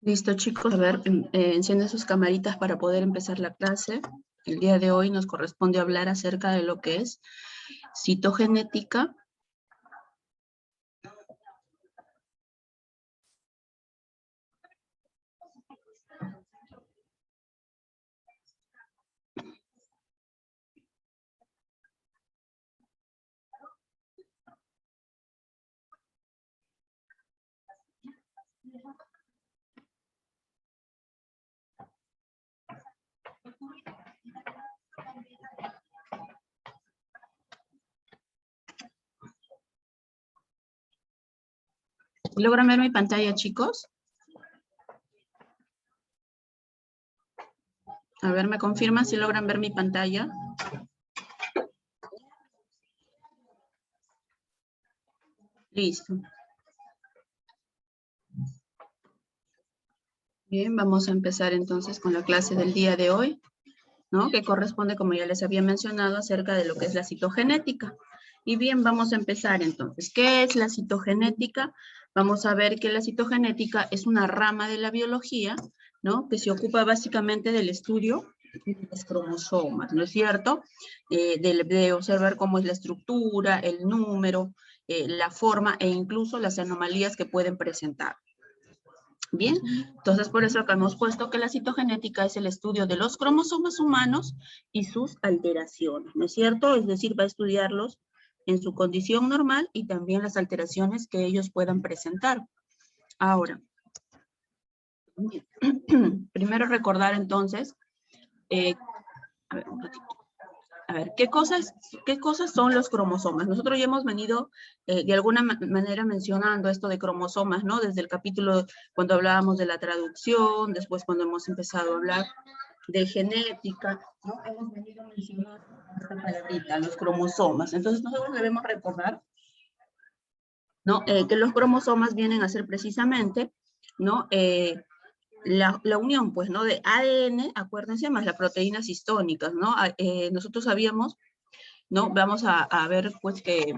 Listo, chicos. A ver, encienden sus camaritas para poder empezar la clase. El día de hoy nos corresponde hablar acerca de lo que es citogenética. ¿Logran ver mi pantalla, chicos? A ver, ¿me confirman si logran ver mi pantalla? Listo. Bien, vamos a empezar entonces con la clase del día de hoy, ¿no? Que corresponde, como ya les había mencionado, acerca de lo que es la citogenética. Y bien, vamos a empezar entonces. ¿Qué es la citogenética? Vamos a ver que la citogenética es una rama de la biología, ¿no? Que se ocupa básicamente del estudio de los cromosomas, ¿no es cierto? De observar cómo es la estructura, el número, la forma e incluso las anomalías que pueden presentar. Bien, entonces por eso acá hemos puesto que la citogenética es el estudio de los cromosomas humanos y sus alteraciones, ¿no es cierto? Es decir, va a estudiarlos en su condición normal y también las alteraciones que ellos puedan presentar. Ahora, primero recordar entonces, a ver, un ratito. A ver, ¿qué cosas son los cromosomas? Nosotros ya hemos venido de alguna manera mencionando esto de cromosomas, ¿no? Desde el capítulo cuando hablábamos de la traducción, después cuando hemos empezado a hablar de genética, ¿no? Hemos venido mencionando esta palabrita, los cromosomas. Entonces nosotros debemos recordar, ¿no? Que los cromosomas vienen a ser precisamente, ¿no? La unión, pues, ¿no? De ADN, acuérdense, más las proteínas histónicas, ¿no? Nosotros sabíamos, ¿no? Vamos a ver, pues, que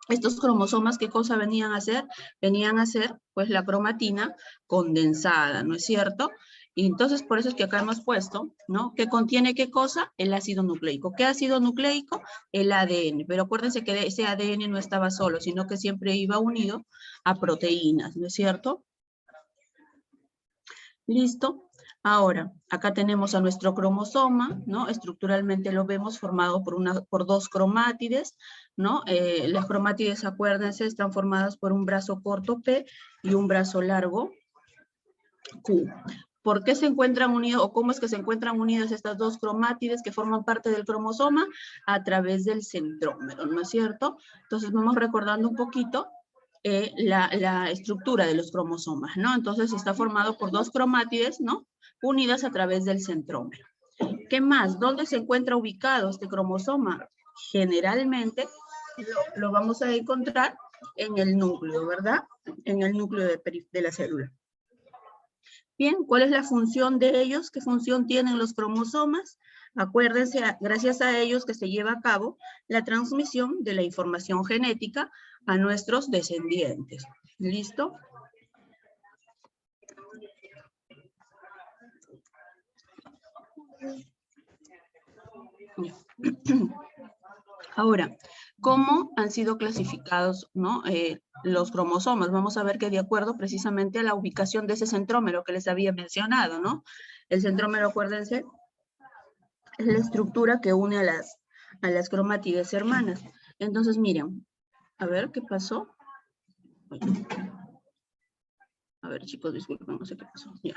estos cromosomas, ¿qué cosa venían a hacer? Venían a ser, pues, la cromatina condensada, ¿no es cierto? Y entonces, por eso es que acá hemos puesto, ¿no? ¿Qué contiene qué cosa? El ácido nucleico. ¿Qué ácido nucleico? El ADN. Pero acuérdense que ese ADN no estaba solo, sino que siempre iba unido a proteínas, ¿no es cierto? ¿Listo? Ahora, acá tenemos a nuestro cromosoma, ¿no? Estructuralmente lo vemos formado por dos cromátides, ¿no? Las cromátides, acuérdense, están formadas por un brazo corto P y un brazo largo Q. ¿Por qué se encuentran unidos o cómo es que se encuentran unidas estas dos cromátides que forman parte del cromosoma? A través del centrómero, ¿no es cierto? Entonces vamos recordando un poquito la estructura de los cromosomas, ¿no? Entonces está formado por dos cromátides, ¿no? Unidas a través del centrómero. ¿Qué más? ¿Dónde se encuentra ubicado este cromosoma? Generalmente lo vamos a encontrar en el núcleo, ¿verdad? En el núcleo de la célula. Bien, ¿cuál es la función de ellos? ¿Qué función tienen los cromosomas? Acuérdense, gracias a ellos que se lleva a cabo la transmisión de la información genética a nuestros descendientes. ¿Listo? Ahora, ¿cómo han sido clasificados, ¿no? Los cromosomas? Vamos a ver que de acuerdo precisamente a la ubicación de ese centrómero que les había mencionado, ¿no? El centrómero, acuérdense, es la estructura que une a las cromátides hermanas. Entonces, miren, a ver qué pasó. A ver, chicos, disculpen, no sé qué pasó. Ya,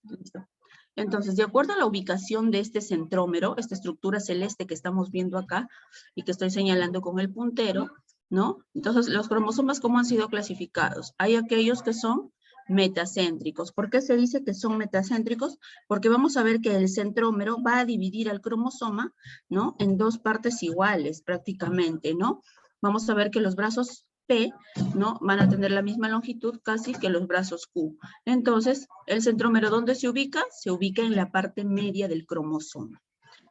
listo. Entonces, de acuerdo a la ubicación de este centrómero, esta estructura celeste que estamos viendo acá y que estoy señalando con el puntero, ¿no? Entonces, los cromosomas, ¿cómo han sido clasificados? Hay aquellos que son metacéntricos. ¿Por qué se dice que son metacéntricos? Porque vamos a ver que el centrómero va a dividir al cromosoma, ¿no? En dos partes iguales, prácticamente, ¿no? Vamos a ver que los brazos P, ¿no? Van a tener la misma longitud casi que los brazos Q. Entonces, el centrómero, ¿dónde se ubica? Se ubica en la parte media del cromosoma,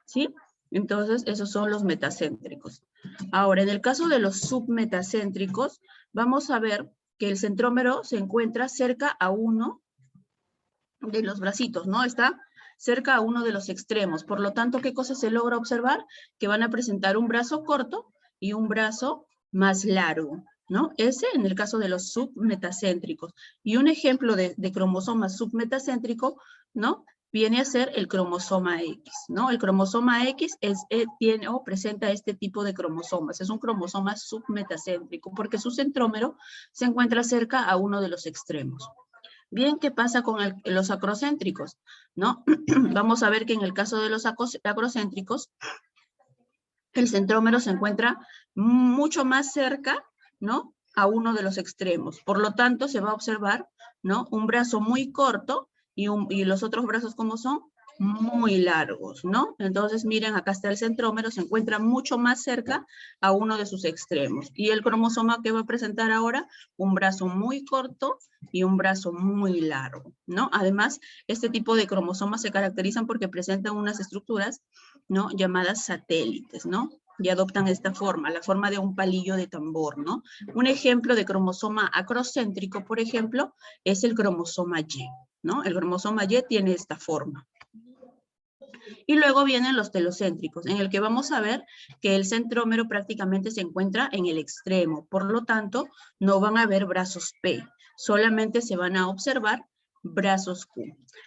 ¿sí? Entonces, esos son los metacéntricos. Ahora, en el caso de los submetacéntricos, vamos a ver que el centrómero se encuentra cerca a uno de los bracitos, ¿no? Está cerca a uno de los extremos. Por lo tanto, ¿qué cosa se logra observar? Que van a presentar un brazo corto y un brazo más largo, ¿no? Ese en el caso de los submetacéntricos. Y un ejemplo de cromosoma submetacéntrico, ¿no? Viene a ser el cromosoma X, ¿no? El cromosoma X tiene o presenta este tipo de cromosomas. Es un cromosoma submetacéntrico porque su centrómero se encuentra cerca a uno de los extremos. Bien, ¿qué pasa con los acrocéntricos? ¿No? Vamos a ver que en el caso de los acrocéntricos, el centrómero se encuentra mucho más cerca, ¿no? A uno de los extremos. Por lo tanto, se va a observar, ¿no? Un brazo muy corto y los otros brazos, ¿cómo son? Muy largos, ¿no? Entonces, miren, acá está el centrómero, se encuentra mucho más cerca a uno de sus extremos. Y el cromosoma que va a presentar ahora, un brazo muy corto y un brazo muy largo, ¿no? Además, este tipo de cromosomas se caracterizan porque presentan unas estructuras, ¿no? Llamadas satélites, ¿no? Y adoptan esta forma, la forma de un palillo de tambor, ¿no? Un ejemplo de cromosoma acrocéntrico, por ejemplo, es el cromosoma Y, ¿no? El cromosoma Y tiene esta forma. Y luego vienen los telocéntricos, en el que vamos a ver que el centrómero prácticamente se encuentra en el extremo. Por lo tanto, no van a haber brazos P, solamente se van a observar brazos Q.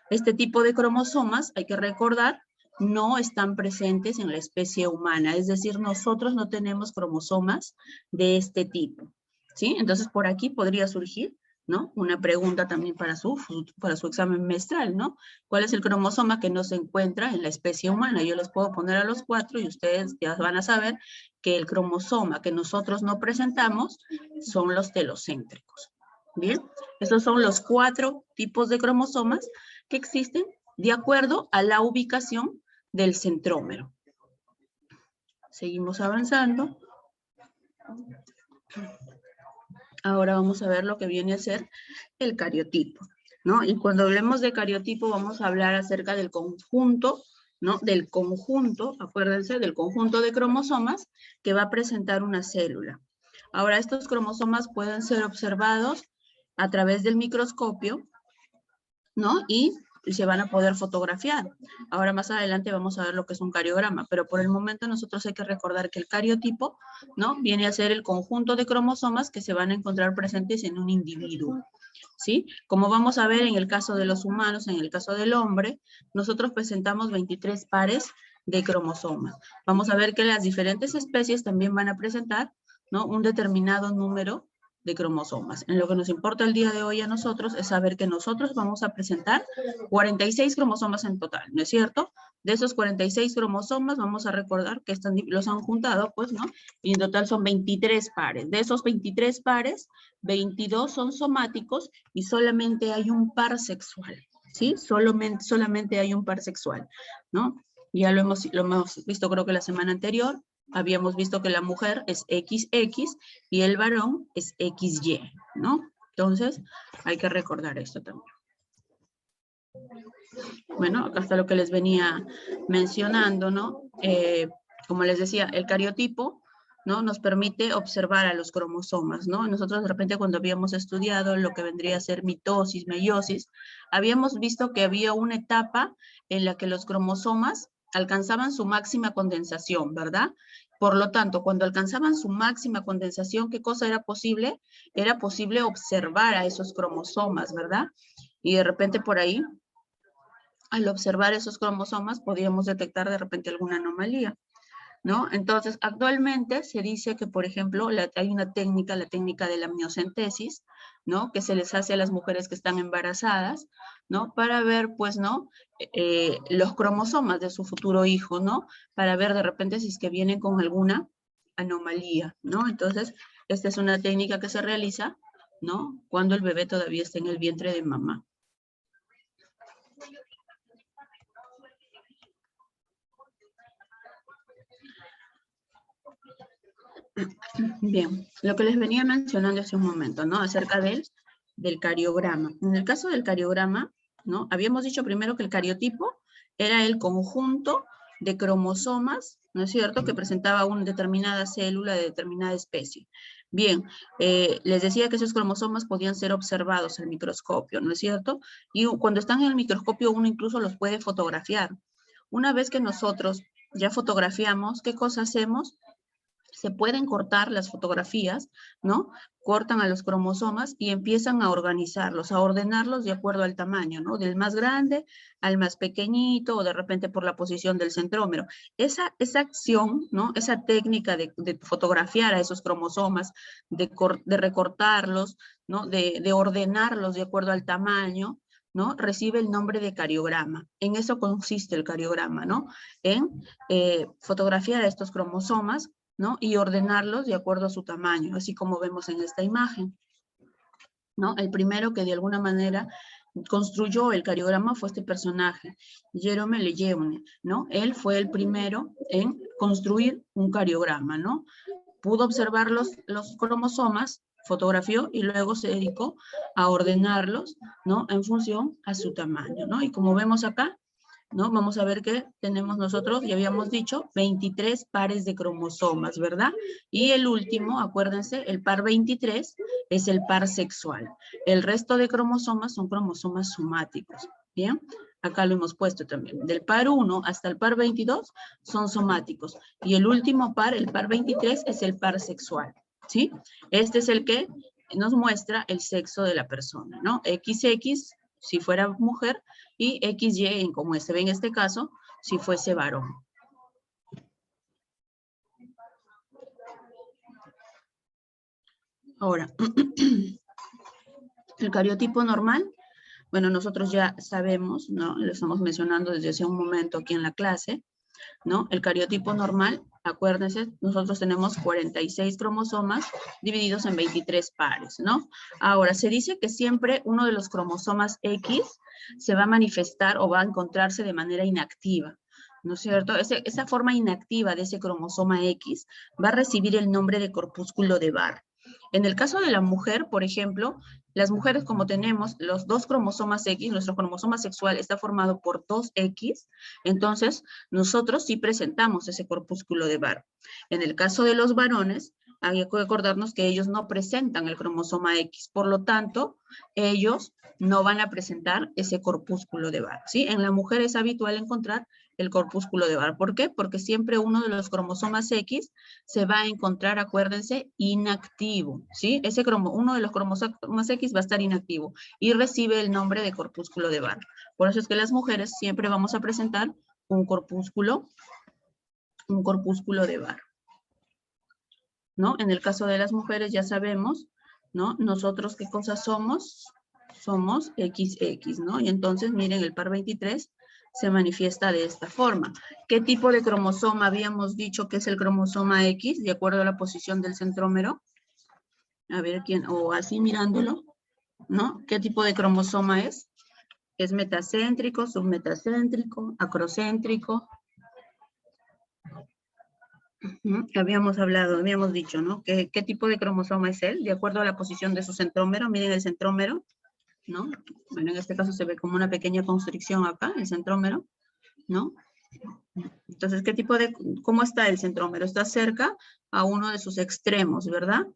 Este tipo de cromosomas, hay que recordar, no están presentes en la especie humana. Es decir, nosotros no tenemos cromosomas de este tipo, ¿sí? Entonces, por aquí podría surgir, ¿no? Una pregunta también para su examen menstrual, ¿no? ¿Cuál es el cromosoma que no se encuentra en la especie humana? Yo les puedo poner a los 4 y ustedes ya van a saber que el cromosoma que nosotros no presentamos son los telocéntricos. Bien, esos son los 4 tipos de cromosomas que existen de acuerdo a la ubicación del centrómero. Seguimos avanzando. Ahora vamos a ver lo que viene a ser el cariotipo, ¿no? Y cuando hablemos de cariotipo vamos a hablar acerca del conjunto, ¿no? Del conjunto, acuérdense, del conjunto de cromosomas que va a presentar una célula. Ahora, estos cromosomas pueden ser observados a través del microscopio, ¿no? Y se van a poder fotografiar. Ahora más adelante vamos a ver lo que es un cariograma, pero por el momento nosotros hay que recordar que el cariotipo, ¿no? Viene a ser el conjunto de cromosomas que se van a encontrar presentes en un individuo, ¿sí? Como vamos a ver en el caso de los humanos, en el caso del hombre, nosotros presentamos 23 pares de cromosomas. Vamos a ver que las diferentes especies también van a presentar, ¿no? Un determinado número de cromosomas. En lo que nos importa el día de hoy a nosotros es saber que nosotros vamos a presentar 46 cromosomas en total, ¿no es cierto? De esos 46 cromosomas vamos a recordar que los han juntado, pues, ¿no? Y en total son 23 pares. De esos 23 pares, 22 son somáticos y solamente hay un par sexual, ¿sí? Solamente hay un par sexual, ¿no? Ya lo hemos visto creo que la semana anterior. Habíamos visto que la mujer es XX y el varón es XY, ¿no? Entonces, hay que recordar esto también. Bueno, acá está lo que les venía mencionando, ¿no? Como les decía, el cariotipo, ¿no? Nos permite observar a los cromosomas, ¿no? Nosotros de repente cuando habíamos estudiado lo que vendría a ser mitosis, meiosis, habíamos visto que había una etapa en la que los cromosomas alcanzaban su máxima condensación, ¿verdad? Por lo tanto, cuando alcanzaban su máxima condensación, ¿qué cosa era posible? Era posible observar a esos cromosomas, ¿verdad? Y de repente por ahí, al observar esos cromosomas, podíamos detectar de repente alguna anomalía, ¿no? Entonces, actualmente se dice que, por ejemplo, hay una técnica, la técnica de la amniocentesis, ¿no? Que se les hace a las mujeres que están embarazadas, ¿no? Para ver, pues, ¿no? Los cromosomas de su futuro hijo, ¿no? Para ver de repente si es que vienen con alguna anomalía, ¿no? Entonces, esta es una técnica que se realiza, ¿no? Cuando el bebé todavía está en el vientre de mamá. Bien, lo que les venía mencionando hace un momento, ¿no? Acerca del cariograma. En el caso del cariograma, ¿no? Habíamos dicho primero que el cariotipo era el conjunto de cromosomas, ¿no es cierto?, que presentaba una determinada célula de determinada especie. Bien, les decía que esos cromosomas podían ser observados al microscopio, ¿no es cierto? Y cuando están en el microscopio uno incluso los puede fotografiar. Una vez que nosotros ya fotografiamos, ¿qué cosa hacemos? Se pueden cortar las fotografías, ¿no? Cortan a los cromosomas y empiezan a organizarlos, a ordenarlos de acuerdo al tamaño, ¿no? Del más grande al más pequeñito o de repente por la posición del centrómero. Esa acción, ¿no? Esa técnica de fotografiar a esos cromosomas, de recortarlos, ¿no? De ordenarlos de acuerdo al tamaño, ¿no? Recibe el nombre de cariograma. En eso consiste el cariograma, ¿no? En fotografiar a estos cromosomas, ¿no? Y ordenarlos de acuerdo a su tamaño, así como vemos en esta imagen, ¿no? El primero que de alguna manera construyó el cariograma fue este personaje, Jerome Lejeune, ¿no? Él fue el primero en construir un cariograma, ¿no? Pudo observar los cromosomas, fotografió y luego se dedicó a ordenarlos, ¿no? En función a su tamaño, ¿no? Y como vemos acá, ¿no? Vamos a ver que tenemos nosotros, ya habíamos dicho, 23 pares de cromosomas, ¿verdad? Y el último, acuérdense, el par 23 es el par sexual. El resto de cromosomas son cromosomas somáticos, ¿bien? Acá lo hemos puesto también. Del par 1 hasta el par 22 son somáticos. Y el último par, el par 23, es el par sexual, ¿sí? Este es el que nos muestra el sexo de la persona, ¿no? XX si fuera mujer, y XY, como se ve en este caso, si fuese varón. Ahora, el cariotipo normal, bueno, nosotros ya sabemos, ¿no? Lo estamos mencionando desde hace un momento aquí en la clase, ¿no? El cariotipo normal, acuérdense, nosotros tenemos 46 cromosomas divididos en 23 pares, ¿no? Ahora, se dice que siempre uno de los cromosomas X se va a manifestar o va a encontrarse de manera inactiva, ¿no es cierto? Esa forma inactiva de ese cromosoma X va a recibir el nombre de corpúsculo de Barr. En el caso de la mujer, por ejemplo, las mujeres como tenemos los dos cromosomas X, nuestro cromosoma sexual está formado por 2X, entonces nosotros sí presentamos ese corpúsculo de Barr. En el caso de los varones, hay que acordarnos que ellos no presentan el cromosoma X, por lo tanto, ellos no van a presentar ese corpúsculo de Barr, ¿sí? En la mujer es habitual encontrar el corpúsculo de Barr. ¿Por qué? Porque siempre uno de los cromosomas X se va a encontrar, acuérdense, inactivo, ¿sí? Uno de los cromosomas X va a estar inactivo y recibe el nombre de corpúsculo de Barr. Por eso es que las mujeres siempre vamos a presentar un corpúsculo de Barr, ¿no? En el caso de las mujeres ya sabemos, ¿no? Nosotros qué cosas somos, somos XX, ¿no? Y entonces miren el par 23 se manifiesta de esta forma. ¿Qué tipo de cromosoma habíamos dicho que es el cromosoma X, de acuerdo a la posición del centrómero? A ver quién, o así mirándolo, ¿no? ¿Qué tipo de cromosoma es? ¿Es metacéntrico, submetacéntrico, acrocéntrico? Habíamos dicho, ¿no? ¿Qué tipo de cromosoma es él? De acuerdo a la posición de su centrómero, miren el centrómero, ¿no? Bueno, en este caso se ve como una pequeña constricción acá, el centrómero, ¿no? Entonces, ¿cómo está el centrómero? Está cerca a uno de sus extremos, ¿verdad?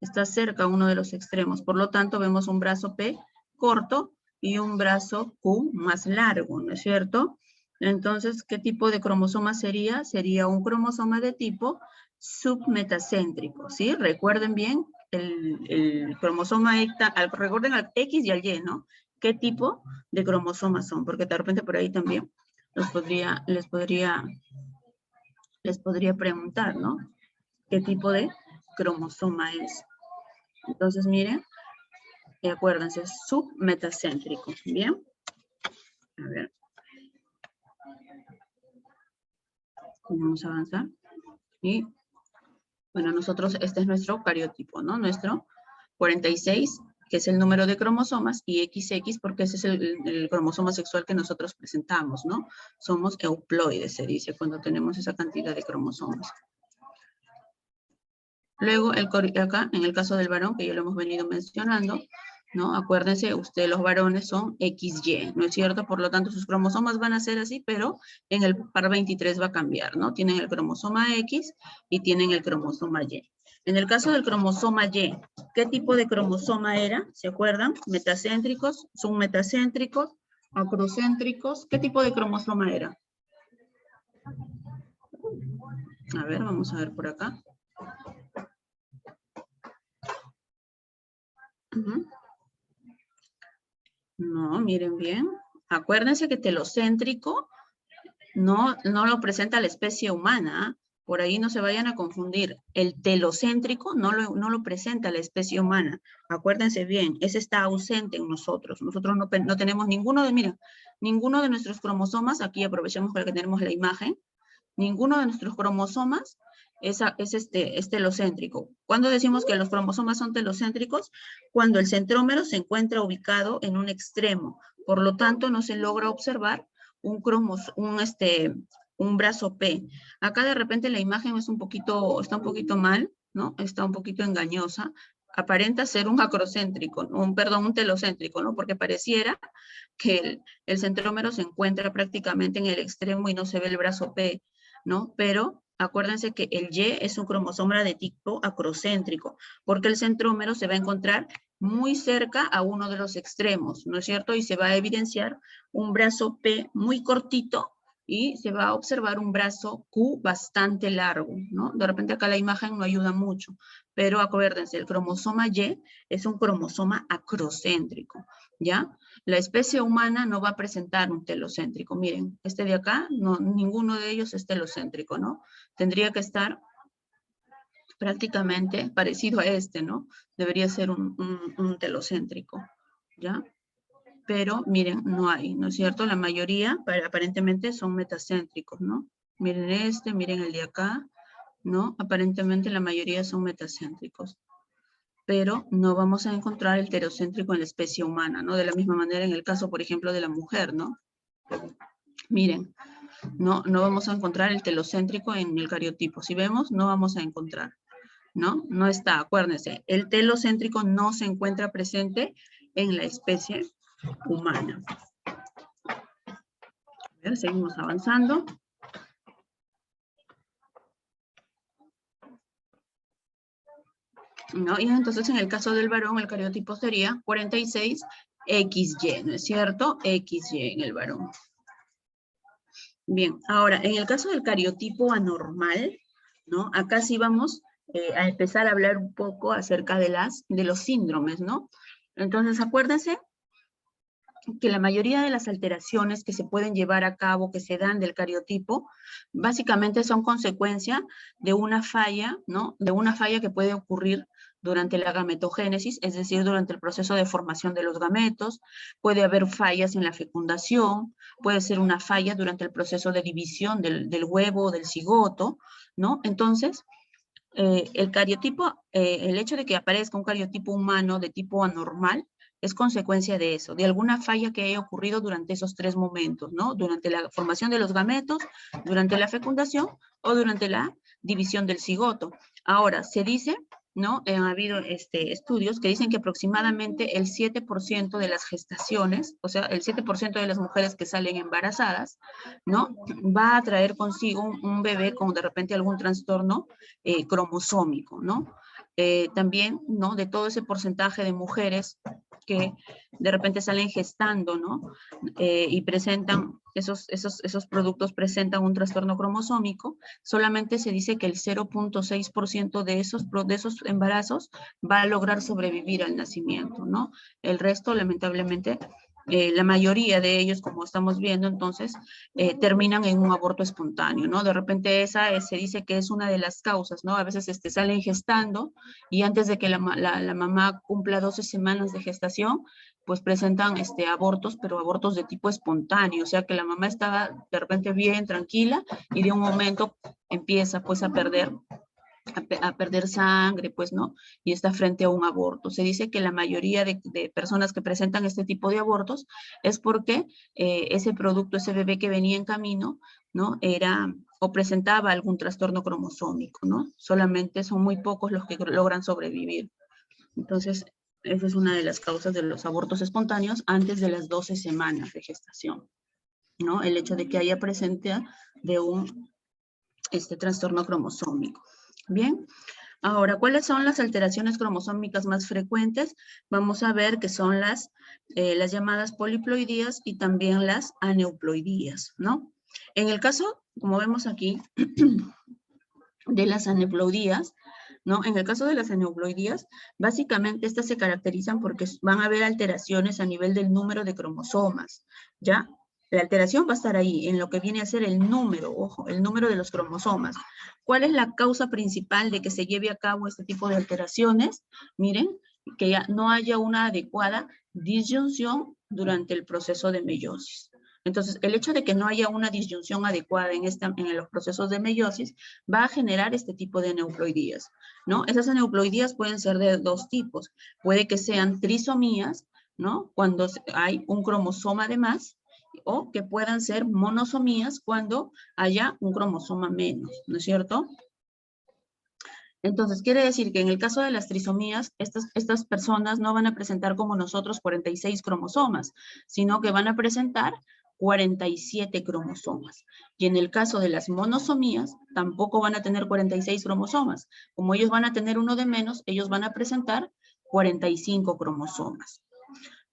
Está cerca a uno de los extremos. Por lo tanto, vemos un brazo P corto y un brazo Q más largo, ¿no es cierto? Entonces, ¿qué tipo de cromosoma sería? Sería un cromosoma de tipo submetacéntrico, ¿sí? Recuerden bien el cromosoma, recuerden al X y al Y, ¿no? ¿Qué tipo de cromosomas son? Porque de repente por ahí también les podría preguntar, ¿no? ¿Qué tipo de cromosoma es? Entonces, miren, acuérdense, submetacéntrico, ¿bien? A ver. Vamos a avanzar. Y, bueno, nosotros, este es nuestro cariotipo, ¿no? Nuestro 46, que es el número de cromosomas, y XX, porque ese es el cromosoma sexual que nosotros presentamos, ¿no? Somos euploides, se dice, cuando tenemos esa cantidad de cromosomas. Luego, acá, en el caso del varón, que ya lo hemos venido mencionando, ¿no? Acuérdense, los varones son XY, ¿no es cierto? Por lo tanto, sus cromosomas van a ser así, pero en el par 23 va a cambiar, ¿no? Tienen el cromosoma X y tienen el cromosoma Y. En el caso del cromosoma Y, ¿qué tipo de cromosoma era? ¿Se acuerdan? Metacéntricos, submetacéntricos, acrocéntricos. ¿Qué tipo de cromosoma era? A ver, vamos a ver por acá. No, miren bien. Acuérdense que telocéntrico no lo presenta la especie humana. Por ahí no se vayan a confundir. El telocéntrico no lo presenta la especie humana. Acuérdense bien, ese está ausente en nosotros. Nosotros no tenemos ninguno de nuestros cromosomas, aquí aprovechamos para que tenemos la imagen, ninguno de nuestros cromosomas es telocéntrico. ¿Cuándo decimos que los cromosomas son telocéntricos? Cuando el centrómero se encuentra ubicado en un extremo. Por lo tanto, no se logra observar un brazo P. Acá de repente la imagen está un poquito mal, ¿no? Está un poquito engañosa. Aparenta ser un acrocéntrico, un telocéntrico, ¿no? Porque pareciera que el centrómero se encuentra prácticamente en el extremo y no se ve el brazo P, ¿no? Pero acuérdense que el Y es un cromosoma de tipo acrocéntrico, porque el centrómero se va a encontrar muy cerca a uno de los extremos, ¿no es cierto? Y se va a evidenciar un brazo P muy cortito y se va a observar un brazo Q bastante largo, ¿no? De repente acá la imagen no ayuda mucho, pero acuérdense, el cromosoma Y es un cromosoma acrocéntrico, ¿ya? La especie humana no va a presentar un telocéntrico. Miren, este de acá, ninguno de ellos es telocéntrico, ¿no? Tendría que estar prácticamente parecido a este, ¿no? Debería ser un telocéntrico, ¿ya? Pero miren, no hay, ¿no es cierto? La mayoría aparentemente son metacéntricos, ¿no? Miren miren el de acá, ¿no? Aparentemente la mayoría son metacéntricos, pero no vamos a encontrar el telocéntrico en la especie humana, ¿no? De la misma manera en el caso, por ejemplo, de la mujer, ¿no? Miren, no vamos a encontrar el telocéntrico en el cariotipo. Si vemos, no vamos a encontrar, ¿no? No está, acuérdense, el telocéntrico no se encuentra presente en la especie humana. A ver, seguimos avanzando. ¿No? Y entonces en el caso del varón, el cariotipo sería 46XY, ¿no es cierto? XY en el varón. Bien, ahora, en el caso del cariotipo anormal, ¿no? Acá sí vamos a empezar a hablar un poco acerca de los síndromes, ¿no? Entonces, acuérdense que la mayoría de las alteraciones que se pueden llevar a cabo, que se dan del cariotipo, básicamente son consecuencia de una falla, ¿no? De una falla que puede ocurrir durante la gametogénesis, es decir, durante el proceso de formación de los gametos. Puede haber fallas en la fecundación, puede ser una falla durante el proceso de división del huevo o del cigoto, ¿no? Entonces, el cariotipo, el hecho de que aparezca un cariotipo humano de tipo anormal, es consecuencia de eso, de alguna falla que haya ocurrido durante esos tres momentos, ¿no? Durante la formación de los gametos, durante la fecundación o durante la división del cigoto. Ahora, se dice, ¿no? Ha habido estudios que dicen que aproximadamente el 7% de las gestaciones, o sea, el 7% de las mujeres que salen embarazadas, ¿no? Va a traer consigo un bebé con de repente algún trastorno cromosómico, ¿no? También, ¿no? De todo ese porcentaje de mujeres que de repente salen gestando, ¿no? Y presentan, esos productos presentan un trastorno cromosómico, solamente se dice que el 0.6% de esos embarazos va a lograr sobrevivir al nacimiento, ¿no? El resto, lamentablemente, la mayoría de ellos, como estamos viendo, entonces, terminan en un aborto espontáneo, ¿no? De repente esa se dice que es una de las causas, ¿no? A veces salen gestando y antes de que la mamá cumpla 12 semanas de gestación, pues presentan abortos, pero abortos de tipo espontáneo, o sea que la mamá estaba de repente bien, tranquila, y de un momento empieza pues a perder sangre, pues, ¿no? Y está frente a un aborto. Se dice que la mayoría de personas que presentan este tipo de abortos es porque ese producto, ese bebé que venía en camino, ¿no? Era o presentaba algún trastorno cromosómico, ¿no? Solamente son muy pocos los que logran sobrevivir. Entonces, Esa es una de las causas de los abortos espontáneos antes de las 12 semanas de gestación, ¿no? El hecho de que haya presencia de un trastorno cromosómico. Bien, ahora, ¿cuáles son las alteraciones cromosómicas más frecuentes? Vamos a ver que son las llamadas poliploidías y también las aneuploidías, ¿no? En el caso, como vemos aquí, de las aneuploidías, ¿no? En el caso de las aneuploidías, básicamente estas se caracterizan porque van a haber alteraciones a nivel del número de cromosomas, ¿ya? La alteración va a estar ahí, en lo que viene a ser el número, ojo, el número de los cromosomas. ¿Cuál es la causa principal de que se lleve a cabo este tipo de alteraciones? Miren, que ya no haya una adecuada disyunción durante el proceso de meiosis. Entonces, el hecho de que no haya una disyunción adecuada en los procesos de meiosis va a generar este tipo de aneuploidías, ¿no? Esas aneuploidías pueden ser de dos tipos. Puede que sean trisomías, ¿no? Cuando hay un cromosoma de más, o que puedan ser monosomías cuando haya un cromosoma menos, ¿no es cierto? Entonces, quiere decir que en el caso de las trisomías, estas personas no van a presentar como nosotros 46 cromosomas, sino que van a presentar 47 cromosomas. Y en el caso de las monosomías, tampoco van a tener 46 cromosomas. Como ellos van a tener uno de menos, ellos van a presentar 45 cromosomas.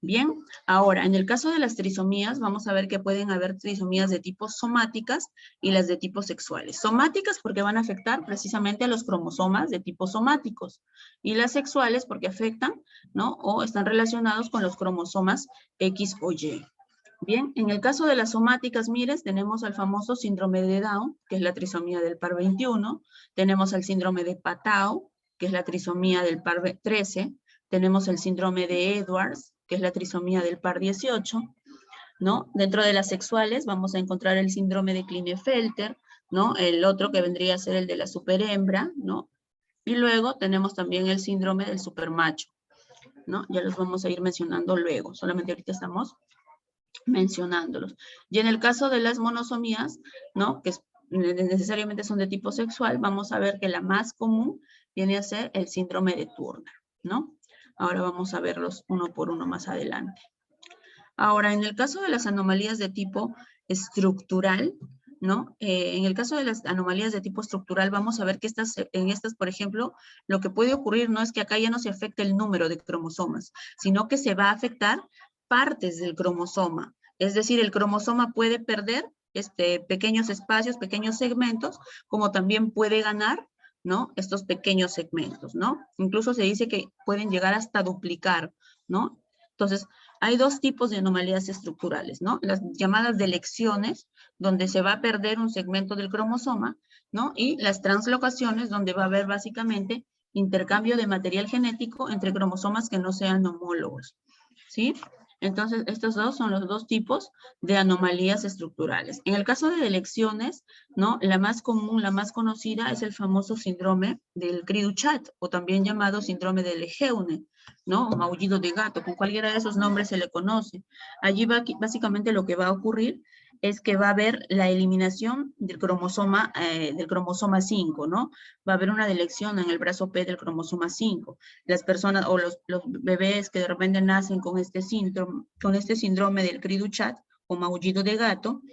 Bien, ahora, en el caso de las trisomías, vamos a ver que pueden haber trisomías de tipo somáticas y las de tipo sexuales. Somáticas porque van a afectar precisamente a los cromosomas de tipo somáticos, y las sexuales porque afectan, ¿no? O están relacionados con los cromosomas X o Y. Bien, en el caso de las somáticas, mires, tenemos al famoso síndrome de Down, que es la trisomía del par 21, tenemos el síndrome de Patau, que es la trisomía del par 13, tenemos el síndrome de Edwards, que es la trisomía del par 18, ¿no? Dentro de las sexuales vamos a encontrar el síndrome de Klinefelter, ¿no? El otro que vendría a ser el de la superhembra, ¿no? Y luego tenemos también el síndrome del supermacho, ¿no? Ya los vamos a ir mencionando luego, solamente ahorita estamos mencionándolos. Y en el caso de las monosomías, ¿no? Que necesariamente son de tipo sexual, vamos a ver que la más común viene a ser el síndrome de Turner, ¿no? Ahora vamos a verlos uno por uno más adelante. Ahora, en el caso de las anomalías de tipo estructural, ¿no? En el caso de las anomalías de tipo estructural, vamos a ver que en estas, por ejemplo, lo que puede ocurrir no es que acá ya no se afecte el número de cromosomas, sino que se va a afectar partes del cromosoma. Es decir, el cromosoma puede perder pequeños espacios, pequeños segmentos, como también puede ganar, ¿no? Estos pequeños segmentos, ¿no? Incluso se dice que pueden llegar hasta duplicar, ¿no? Entonces, hay dos tipos de anomalías estructurales, ¿no? Las llamadas delecciones, donde se va a perder un segmento del cromosoma, ¿no? Y las translocaciones, donde va a haber básicamente intercambio de material genético entre cromosomas que no sean homólogos, ¿sí? Entonces, estos dos son los dos tipos de anomalías estructurales. En el caso de delecciones, ¿no? La más común, la más conocida es el famoso síndrome del Cri-du-Chat, o también llamado síndrome de Lejeune, ¿no? O maullido de gato, con cualquiera de esos nombres se le conoce. Allí básicamente lo que va a ocurrir es que va a haber la eliminación del cromosoma 5, ¿no? Va a haber una delección en el brazo P del cromosoma 5. Las personas o los bebés que de repente nacen con este síndrome del Cri-du-Chat o maullido de gato,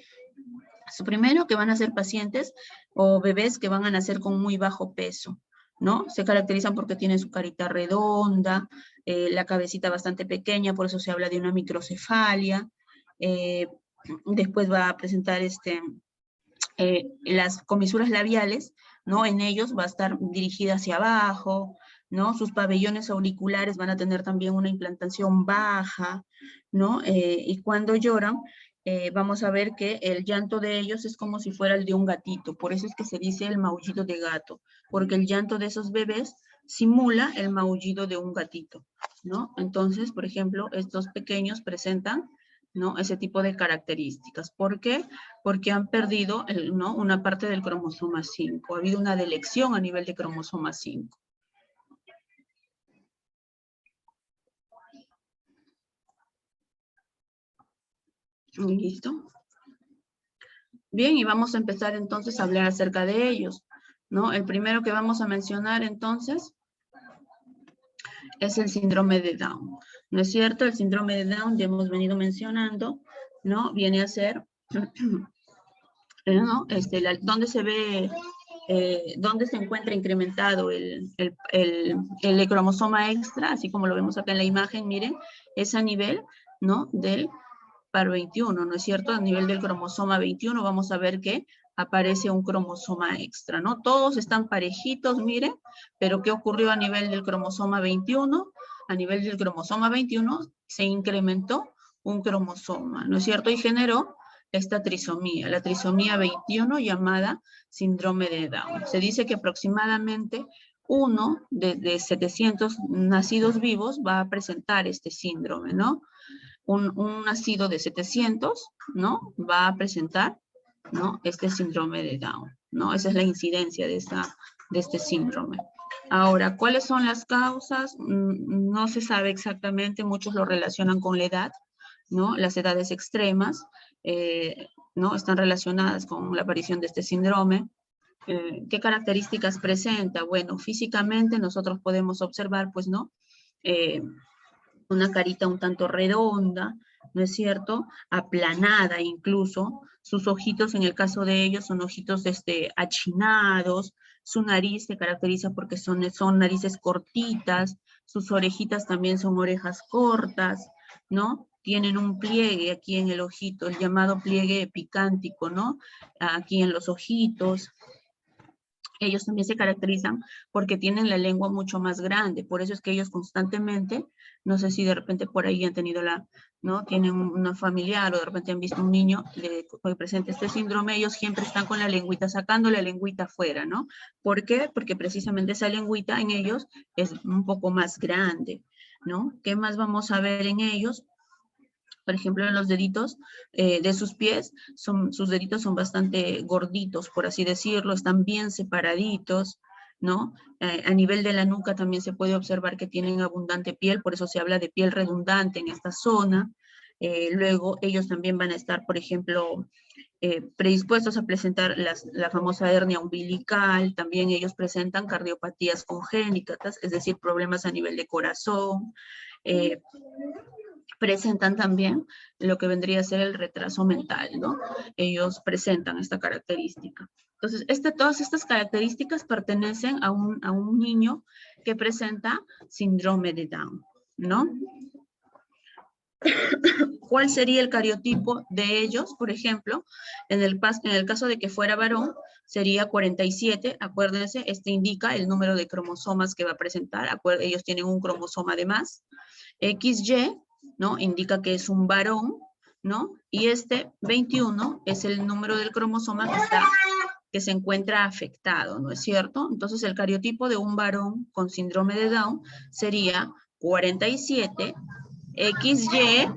primero que van a ser pacientes o bebés que van a nacer con muy bajo peso, ¿no? Se caracterizan porque tienen su carita redonda, la cabecita bastante pequeña, por eso se habla de una microcefalia. Después va a presentar las comisuras labiales, ¿no? En ellos va a estar dirigida hacia abajo, ¿no? Sus pabellones auriculares van a tener también una implantación baja, ¿no? Y cuando lloran, vamos a ver que el llanto de ellos es como si fuera el de un gatito. Por eso es que se dice el maullido de gato, porque el llanto de esos bebés simula el maullido de un gatito, ¿no? Entonces, por ejemplo, estos pequeños presentan, ¿no? Ese tipo de características. ¿Por qué? Porque han perdido, ¿no? Una parte del cromosoma 5. Ha habido una delección a nivel de cromosoma 5. ¿Listo? Bien, y vamos a empezar entonces a hablar acerca de ellos, ¿no? El primero que vamos a mencionar entonces es el síndrome de Down. ¿No es cierto? El síndrome de Down, ya hemos venido mencionando, ¿no? Viene a ser, ¿no? ¿Dónde se ve, dónde se encuentra incrementado el cromosoma extra, así como lo vemos acá en la imagen, miren, es a nivel, ¿no? Del par 21, ¿no es cierto? A nivel del cromosoma 21 vamos a ver que aparece un cromosoma extra, ¿no? Todos están parejitos, miren, pero ¿qué ocurrió a nivel del cromosoma 21? A nivel del cromosoma 21 se incrementó un cromosoma, ¿no es cierto? Y generó esta trisomía, la trisomía 21 llamada síndrome de Down. Se dice que aproximadamente uno de 700 nacidos vivos va a presentar este síndrome, ¿no? Un nacido de 700, ¿no? Va a presentar, ¿no? Este síndrome de Down, ¿no? Esa es la incidencia de este síndrome. Ahora, ¿cuáles son las causas? No se sabe exactamente, muchos lo relacionan con la edad, ¿no? Las edades extremas, ¿no? Están relacionadas con la aparición de este síndrome. ¿Qué características presenta? Bueno, físicamente nosotros podemos observar, pues, ¿no? Una carita un tanto redonda, ¿no es cierto? Aplanada incluso. Sus ojitos, en el caso de ellos, son ojitos achinados. Su nariz se caracteriza porque son narices cortitas. Sus orejitas también son orejas cortas, ¿no? Tienen un pliegue aquí en el ojito, el llamado pliegue epicántico, ¿no? Aquí en los ojitos. Ellos también se caracterizan porque tienen la lengua mucho más grande, por eso es que ellos constantemente, no sé si de repente por ahí han tenido ¿no? Tienen una familiar o de repente han visto un niño que presenta este síndrome, ellos siempre están con la lengüita, sacando la lengüita afuera, ¿no? ¿Por qué? Porque precisamente esa lengüita en ellos es un poco más grande, ¿no? ¿Qué más vamos a ver en ellos? Por ejemplo, en los deditos de sus pies, sus deditos son bastante gorditos, por así decirlo, están bien separaditos, ¿no? A nivel de la nuca también se puede observar que tienen abundante piel, por eso se habla de piel redundante en esta zona. Luego, ellos también van a estar, por ejemplo, predispuestos a presentar la famosa hernia umbilical, también ellos presentan cardiopatías congénitas, es decir, problemas a nivel de corazón, presentan también lo que vendría a ser el retraso mental, ¿no? Ellos presentan esta característica. Entonces, todas estas características pertenecen a un niño que presenta síndrome de Down, ¿no? ¿Cuál sería el cariotipo de ellos? Por ejemplo, en el caso de que fuera varón, sería 47. Acuérdense, indica el número de cromosomas que va a presentar. Ellos tienen un cromosoma de más. XY, ¿no? Indica que es un varón, ¿no? Y 21 es el número del cromosoma que se encuentra afectado, ¿no es cierto? Entonces, el cariotipo de un varón con síndrome de Down sería 47 XY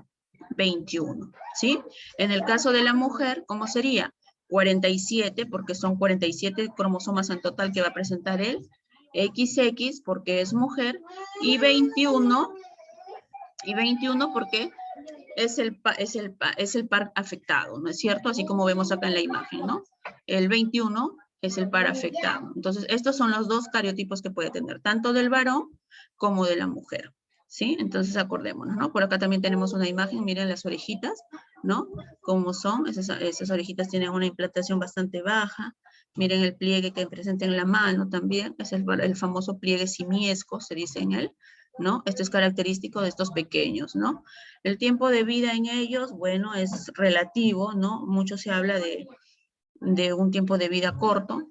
21, ¿sí? En el caso de la mujer, ¿cómo sería? 47, porque son 47 cromosomas en total que va a presentar él, XX porque es mujer, y 21 porque es el par afectado, ¿no es cierto? Así como vemos acá en la imagen, ¿no? El 21 es el par afectado. Entonces, estos son los dos cariotipos que puede tener, tanto del varón como de la mujer, ¿sí? Entonces, acordémonos, ¿no? Por acá también tenemos una imagen, miren las orejitas, ¿no? Cómo son, esas orejitas tienen una implantación bastante baja. Miren el pliegue que presenta en la mano también, es el famoso pliegue simiesco, se dice en él, ¿no? Esto es característico de estos pequeños, ¿no? El tiempo de vida en ellos, bueno, es relativo, ¿no? Mucho se habla de un tiempo de vida corto.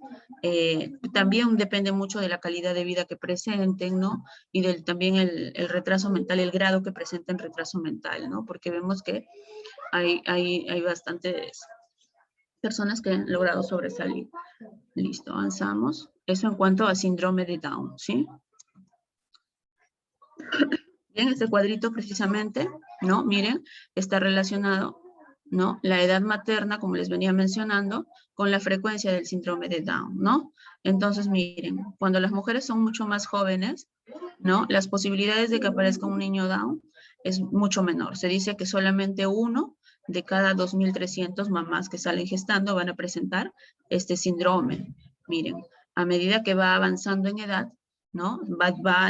También depende mucho de la calidad de vida que presenten, ¿no? Y también el retraso mental, el grado que presenten retraso mental, ¿no? Porque vemos que hay bastantes personas que han logrado sobresalir. Listo, avanzamos. Eso en cuanto a síndrome de Down, ¿sí? Bien, este cuadrito precisamente, ¿no? Miren, está relacionado, ¿no? La edad materna, como les venía mencionando, con la frecuencia del síndrome de Down, ¿no? Entonces, miren, cuando las mujeres son mucho más jóvenes, ¿no? Las posibilidades de que aparezca un niño Down es mucho menor. Se dice que solamente 1 de cada 2.300 mamás que salen gestando van a presentar este síndrome. Miren, a medida que va avanzando en edad, ¿no?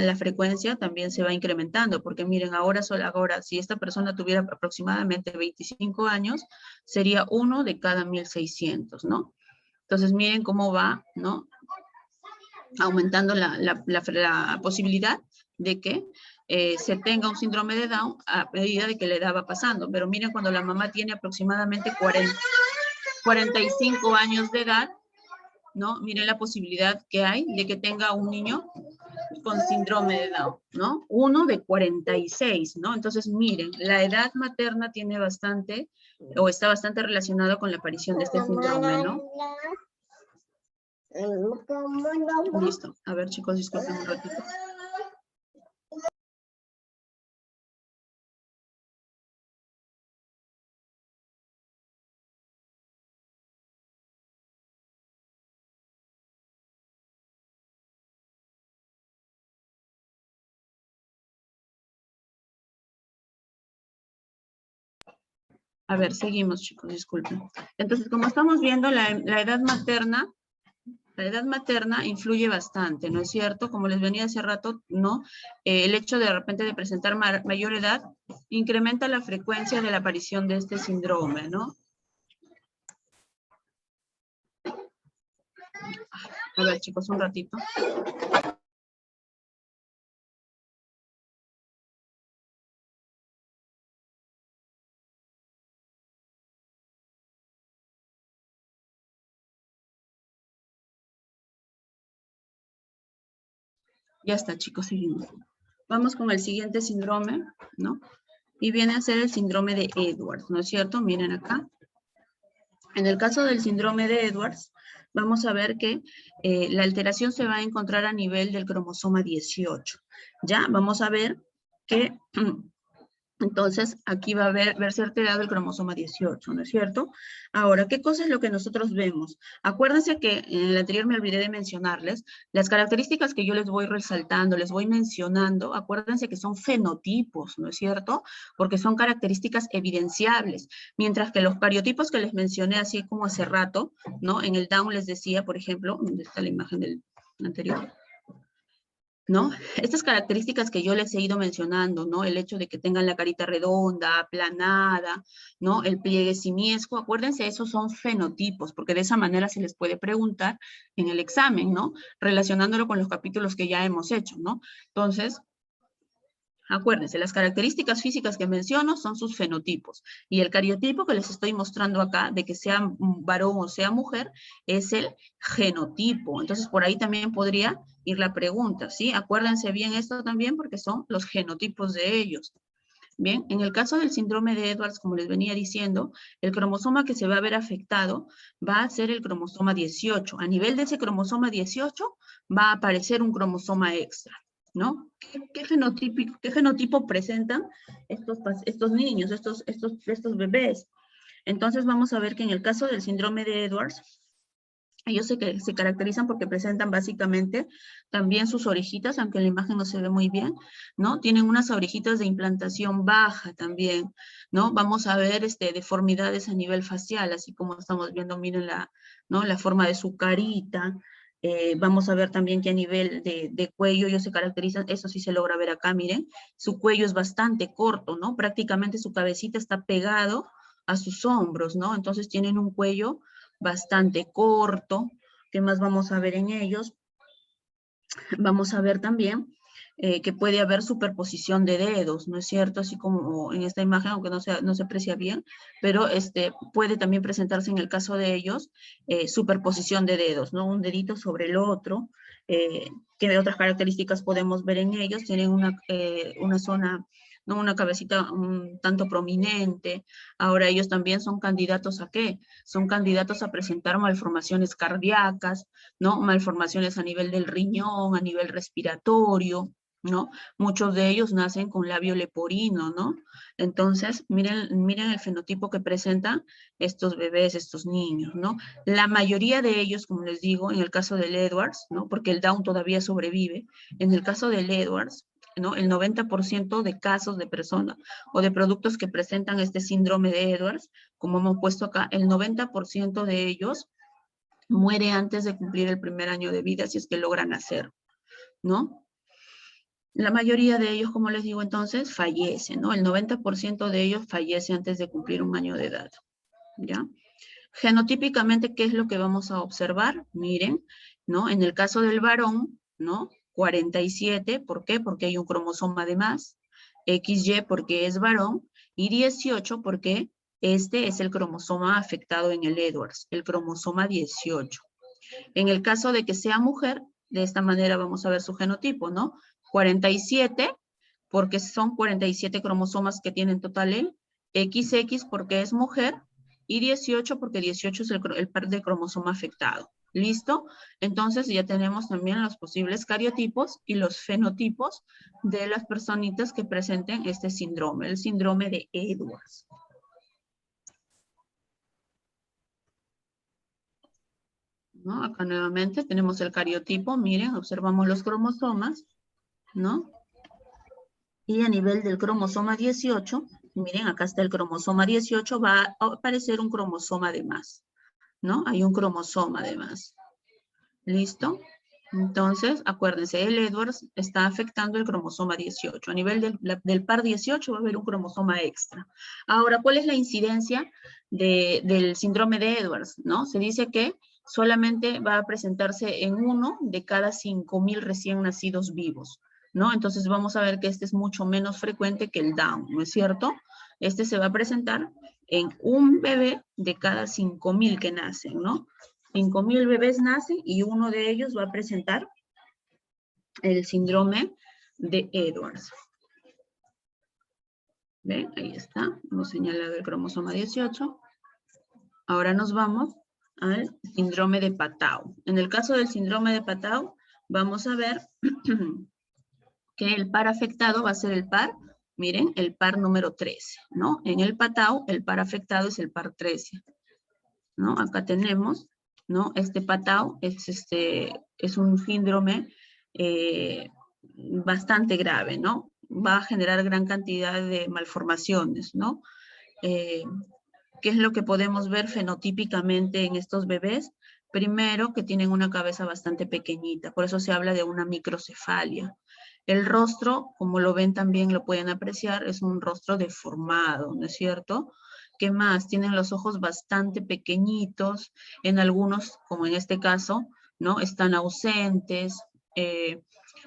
La frecuencia también se va incrementando, porque miren, ahora si esta persona tuviera aproximadamente 25 años, sería 1 de cada 1.600, ¿no? Entonces, miren cómo va, ¿no? Aumentando la posibilidad de que se tenga un síndrome de Down a medida de que la edad va pasando. Pero miren, cuando la mamá tiene aproximadamente 45 años de edad, ¿no? Miren la posibilidad que hay de que tenga un niño con síndrome de Down, ¿no? 1 de 46, ¿no? Entonces, miren, la edad materna tiene bastante, o está bastante relacionado con la aparición de este síndrome, ¿no? Listo. A ver, chicos, disculpen un ratito. A ver, seguimos, chicos, disculpen. Entonces, como estamos viendo, la edad materna influye bastante, ¿no es cierto? Como les venía hace rato, ¿no? El hecho de repente de presentar mayor edad incrementa la frecuencia de la aparición de este síndrome, ¿no? A ver, chicos, un ratito. Ya está, chicos, seguimos. Vamos con el siguiente síndrome, ¿no? Y viene a ser el síndrome de Edwards, ¿no es cierto? Miren acá. En el caso del síndrome de Edwards, vamos a ver que la alteración se va a encontrar a nivel del cromosoma 18. Ya, vamos a ver que entonces aquí va a verse alterado el cromosoma 18, ¿no es cierto? Ahora, ¿qué cosa es lo que nosotros vemos? Acuérdense que en el anterior me olvidé de mencionarles, las características que yo les voy resaltando, les voy mencionando, acuérdense que son fenotipos, ¿no es cierto? Porque son características evidenciables, mientras que los cariotipos que les mencioné así como hace rato, ¿no? En el Down les decía, por ejemplo, ¿dónde está la imagen del anterior? ¿No? Estas características que yo les he ido mencionando, ¿no? El hecho de que tengan la carita redonda, aplanada, ¿no? El pliegue simiesco, acuérdense, esos son fenotipos, porque de esa manera se les puede preguntar en el examen, ¿no? Relacionándolo con los capítulos que ya hemos hecho, ¿no? Entonces, acuérdense, las características físicas que menciono son sus fenotipos. Y el cariotipo que les estoy mostrando acá, de que sea varón o sea mujer, es el genotipo. Entonces, por ahí también podría ir la pregunta, ¿sí? Acuérdense bien esto también porque son los genotipos de ellos. Bien, en el caso del síndrome de Edwards, como les venía diciendo, el cromosoma que se va a ver afectado va a ser el cromosoma 18. A nivel de ese cromosoma 18 va a aparecer un cromosoma extra, ¿no? ¿Qué genotipo presentan estos niños, estos bebés? Entonces vamos a ver que en el caso del síndrome de Edwards, ellos se caracterizan porque presentan básicamente también sus orejitas, aunque en la imagen no se ve muy bien, ¿no? Tienen unas orejitas de implantación baja también, ¿no? Vamos a ver deformidades a nivel facial, así como estamos viendo, miren ¿no? La forma de su carita. Vamos a ver también que a nivel de cuello ellos se caracterizan, eso sí se logra ver acá, miren, su cuello es bastante corto, ¿no? Prácticamente su cabecita está pegado a sus hombros, ¿no? Entonces tienen un cuello bastante corto. ¿Qué más vamos a ver en ellos? Vamos a ver también que puede haber superposición de dedos, ¿no es cierto? Así como en esta imagen, aunque no se aprecia bien, pero puede también presentarse en el caso de ellos superposición de dedos, ¿no? Un dedito sobre el otro. ¿Qué otras características podemos ver en ellos? Tienen una zona, ¿no? Una cabecita un tanto prominente. Ahora ellos también son candidatos ¿a qué? Son candidatos a presentar malformaciones cardíacas, ¿no? Malformaciones a nivel del riñón, a nivel respiratorio, ¿no? Muchos de ellos nacen con labio leporino, ¿no? Entonces, miren el fenotipo que presentan estos bebés, estos niños, ¿no? La mayoría de ellos, como les digo, en el caso del Edwards, ¿no? Porque el Down todavía sobrevive, en el caso del Edwards, ¿no? El 90% de casos de personas o de productos que presentan este síndrome de Edwards, como hemos puesto acá, el 90% de ellos muere antes de cumplir el primer año de vida si es que logran hacer, ¿no? La mayoría de ellos, como les digo entonces, fallecen, ¿no? El 90% de ellos fallece antes de cumplir 1 año de edad, ¿ya? Genotípicamente, ¿qué es lo que vamos a observar? Miren, ¿no? En el caso del varón, ¿no? 47, ¿por qué? Porque hay un cromosoma de más, XY porque es varón, y 18 porque este es el cromosoma afectado en el Edwards, el cromosoma 18. En el caso de que sea mujer, de esta manera vamos a ver su genotipo, ¿no? 47, porque son 47 cromosomas que tiene en total él, XX porque es mujer, y 18 porque 18 es el par de cromosoma afectado. ¿Listo? Entonces ya tenemos también los posibles cariotipos y los fenotipos de las personitas que presenten este síndrome, el síndrome de Edwards. ¿No? Acá nuevamente tenemos el cariotipo, miren, observamos los cromosomas, ¿no? Y a nivel del cromosoma 18, miren, acá está el cromosoma 18, va a aparecer un cromosoma de más, ¿no? Hay un cromosoma de más. ¿Listo? Entonces, acuérdense, el Edwards está afectando el cromosoma 18. A nivel del par 18 va a haber un cromosoma extra. Ahora, ¿cuál es la incidencia del síndrome de Edwards? ¿No? Se dice que solamente va a presentarse en 1 de cada 5.000 recién nacidos vivos, ¿no? Entonces vamos a ver que este es mucho menos frecuente que el Down, ¿no es cierto? Este se va a presentar en un bebé de cada 5.000 que nacen, ¿no? 5.000 bebés nacen y uno de ellos va a presentar el síndrome de Edwards. ¿Ven? Ahí está. Hemos señalado el cromosoma 18. Ahora nos vamos al síndrome de Patau. En el caso del síndrome de Patau, vamos a ver que el par afectado va a ser el par, miren, el par número 13, ¿no? En el Patau, el par afectado es el par 13, ¿no? Acá tenemos, ¿no? Este Patau es un síndrome bastante grave, ¿no? Va a generar gran cantidad de malformaciones, ¿no? ¿Qué es lo que podemos ver fenotípicamente en estos bebés? Primero, que tienen una cabeza bastante pequeñita, por eso se habla de una microcefalia. El rostro, como lo ven también, lo pueden apreciar, es un rostro deformado, ¿no es cierto? ¿Qué más? Tienen los ojos bastante pequeñitos, en algunos, como en este caso, ¿no? Están ausentes,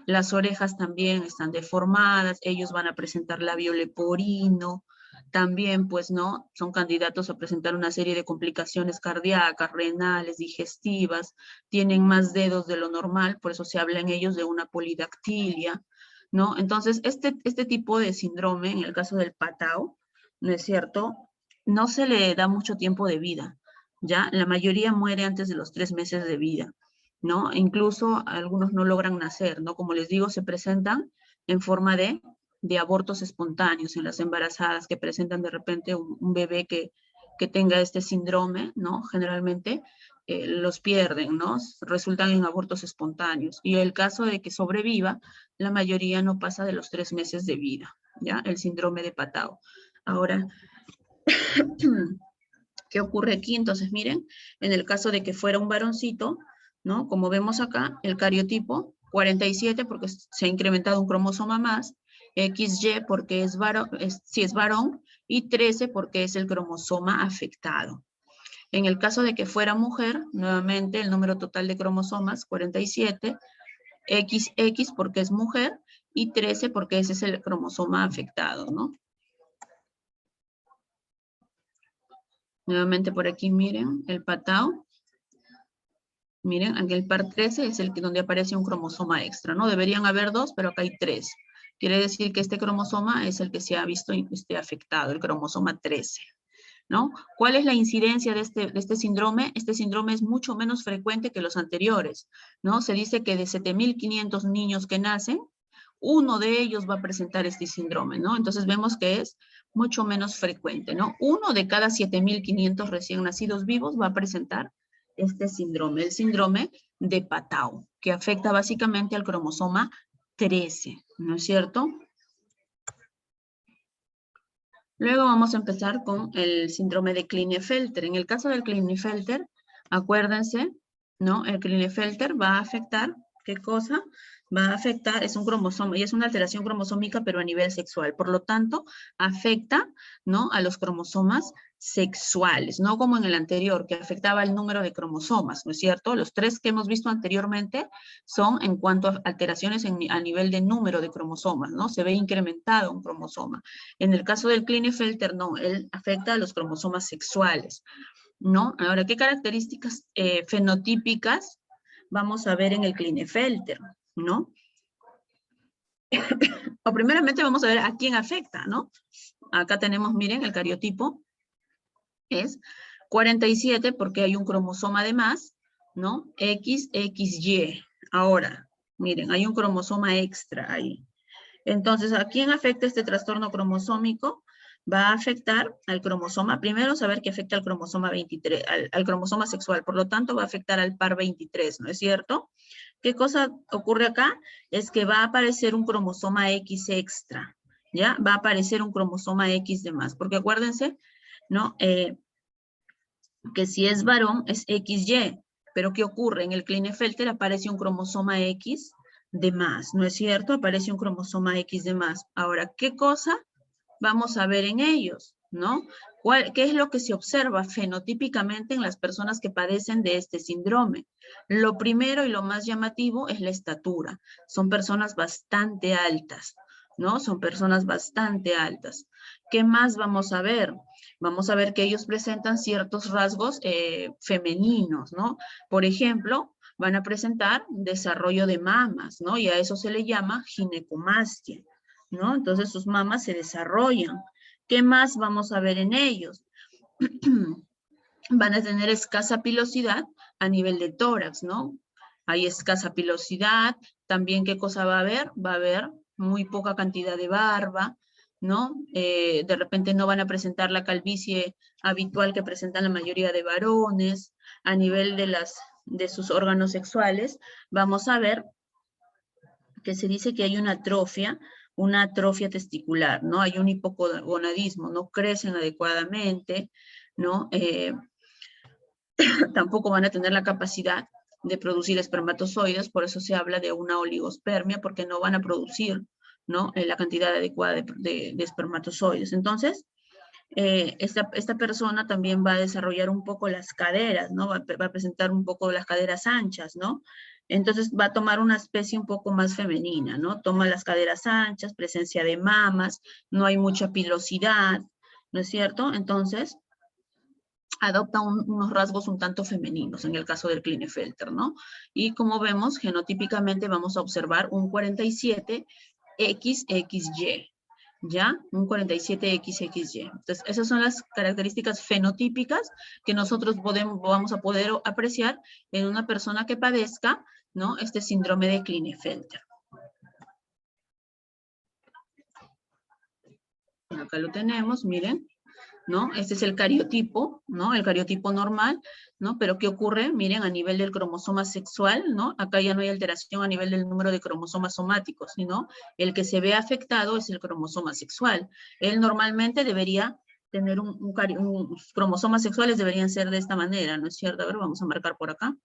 las orejas también están deformadas, ellos van a presentar labio leporino, también, pues, ¿no? Son candidatos a presentar una serie de complicaciones cardíacas, renales, digestivas, tienen más dedos de lo normal, por eso se habla en ellos de una polidactilia, ¿no? Entonces, este tipo de síndrome, en el caso del Patau, ¿no es cierto? No se le da mucho tiempo de vida, ¿ya? La mayoría muere antes de los 3 meses de vida, ¿no? Incluso algunos no logran nacer, ¿no? Como les digo, se presentan en forma de abortos espontáneos en las embarazadas que presentan de repente un bebé que tenga este síndrome, ¿no? Generalmente los pierden, ¿no? Resultan en abortos espontáneos. Y el caso de que sobreviva, la mayoría no pasa de los 3 meses de vida, ¿ya? El síndrome de Patau. Ahora, ¿qué ocurre aquí? Entonces, miren, en el caso de que fuera un varoncito, ¿no? Como vemos acá, el cariotipo, 47 porque se ha incrementado un cromosoma más, XY porque es varón, si es varón, y 13 porque es el cromosoma afectado. En el caso de que fuera mujer, nuevamente el número total de cromosomas, 47, XX porque es mujer, y 13 porque ese es el cromosoma afectado, ¿no? Nuevamente por aquí, miren, el Patau. Miren, aquí el par 13 es el que donde aparece un cromosoma extra, ¿no? Deberían haber 2, pero acá hay 3. Quiere decir que este cromosoma es el que se ha visto afectado, el cromosoma 13, ¿no? ¿Cuál es la incidencia de este síndrome? Este síndrome es mucho menos frecuente que los anteriores, ¿no? Se dice que de 7.500 niños que nacen, uno de ellos va a presentar este síndrome, ¿no? Entonces vemos que es mucho menos frecuente, ¿no? Uno de cada 7.500 recién nacidos vivos va a presentar este síndrome, el síndrome de Patau, que afecta básicamente al cromosoma 13, ¿no es cierto? Luego vamos a empezar con el síndrome de Klinefelter. En el caso del Klinefelter, acuérdense, ¿no? El Klinefelter va a afectar, ¿qué cosa? va a afectar, es un cromosoma, y es una alteración cromosómica, pero a nivel sexual. Por lo tanto, afecta, ¿no?, a los cromosomas sexuales, no como en el anterior, que afectaba el número de cromosomas, ¿no es cierto? Los 3 que hemos visto anteriormente son en cuanto a alteraciones a nivel de número de cromosomas, ¿no? Se ve incrementado un cromosoma. En el caso del Klinefelter, no, él afecta a los cromosomas sexuales, ¿no? Ahora, ¿qué características fenotípicas vamos a ver en el Klinefelter, ¿no? O primeramente vamos a ver a quién afecta, ¿no? Acá tenemos, miren, el cariotipo es 47 porque hay un cromosoma de más, ¿no? XXY. Ahora, miren, hay un cromosoma extra ahí. Entonces, ¿a quién afecta este trastorno cromosómico? Va a afectar al cromosoma, primero saber que afecta al cromosoma 23, al cromosoma sexual, por lo tanto va a afectar al par 23, ¿no es cierto? ¿Qué cosa ocurre acá? Es que va a aparecer un cromosoma X extra, ¿ya? Va a aparecer un cromosoma X de más, porque acuérdense, ¿no? Que si es varón es XY, pero ¿qué ocurre? En el Klinefelter aparece un cromosoma X de más, ¿no es cierto? Aparece un cromosoma X de más. Ahora, ¿qué cosa vamos a ver en ellos, no? ¿Qué es lo que se observa fenotípicamente en las personas que padecen de este síndrome? Lo primero y lo más llamativo es la estatura. Son personas bastante altas, ¿no? Son personas bastante altas. ¿Qué más vamos a ver? Vamos a ver que ellos presentan ciertos rasgos femeninos, ¿no? Por ejemplo, van a presentar desarrollo de mamas, ¿no? Y a eso se le llama ginecomastia, ¿no? Entonces sus mamas se desarrollan. ¿Qué más vamos a ver en ellos? Van a tener escasa pilosidad a nivel de tórax, ¿no? Hay escasa pilosidad. También, ¿qué cosa va a haber? Va a haber muy poca cantidad de barba, ¿no? De repente no van a presentar la calvicie habitual que presentan la mayoría de varones. A nivel de sus órganos sexuales, vamos a ver que se dice que hay una atrofia testicular, ¿no? Hay un hipogonadismo, no crecen adecuadamente, ¿no? Tampoco van a tener la capacidad de producir espermatozoides, por eso se habla de una oligospermia, porque no van a producir, ¿no?, la cantidad adecuada de espermatozoides. Entonces, esta persona también va a desarrollar un poco las caderas, ¿no? Va a presentar un poco las caderas anchas, ¿no? Entonces va a tomar una especie un poco más femenina, ¿no? Toma las caderas anchas, presencia de mamas, no hay mucha pilosidad, ¿no es cierto? Entonces, adopta unos rasgos un tanto femeninos en el caso del Klinefelter, ¿no? Y como vemos, genotípicamente vamos a observar un 47XXY, ¿ya? Un 47XXY. Entonces, esas son las características fenotípicas que nosotros vamos a poder apreciar en una persona que padezca, ¿no?, este síndrome de Klinefelter. Acá lo tenemos, miren, ¿no? Este es el cariotipo, ¿no? El cariotipo normal, ¿no? Pero ¿qué ocurre? Miren, a nivel del cromosoma sexual, ¿no? Acá ya no hay alteración a nivel del número de cromosomas somáticos, sino el que se ve afectado es el cromosoma sexual. Él normalmente debería tener sus cromosomas sexuales deberían ser de esta manera, ¿no es cierto? A ver, vamos a marcar por acá,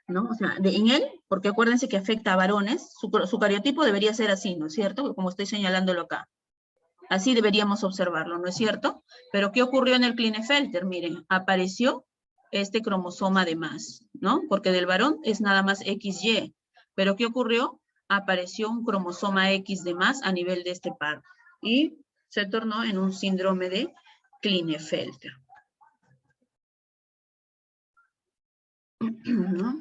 ¿no? O sea, en él, porque acuérdense que afecta a varones, su cariotipo debería ser así, ¿no es cierto? Como estoy señalándolo acá. Así deberíamos observarlo, ¿no es cierto? Pero ¿qué ocurrió en el Klinefelter? Miren, apareció este cromosoma de más, ¿no? Porque del varón es nada más XY. Pero ¿qué ocurrió? Apareció un cromosoma X de más a nivel de este par. Y se tornó en un síndrome de Klinefelter, ¿no?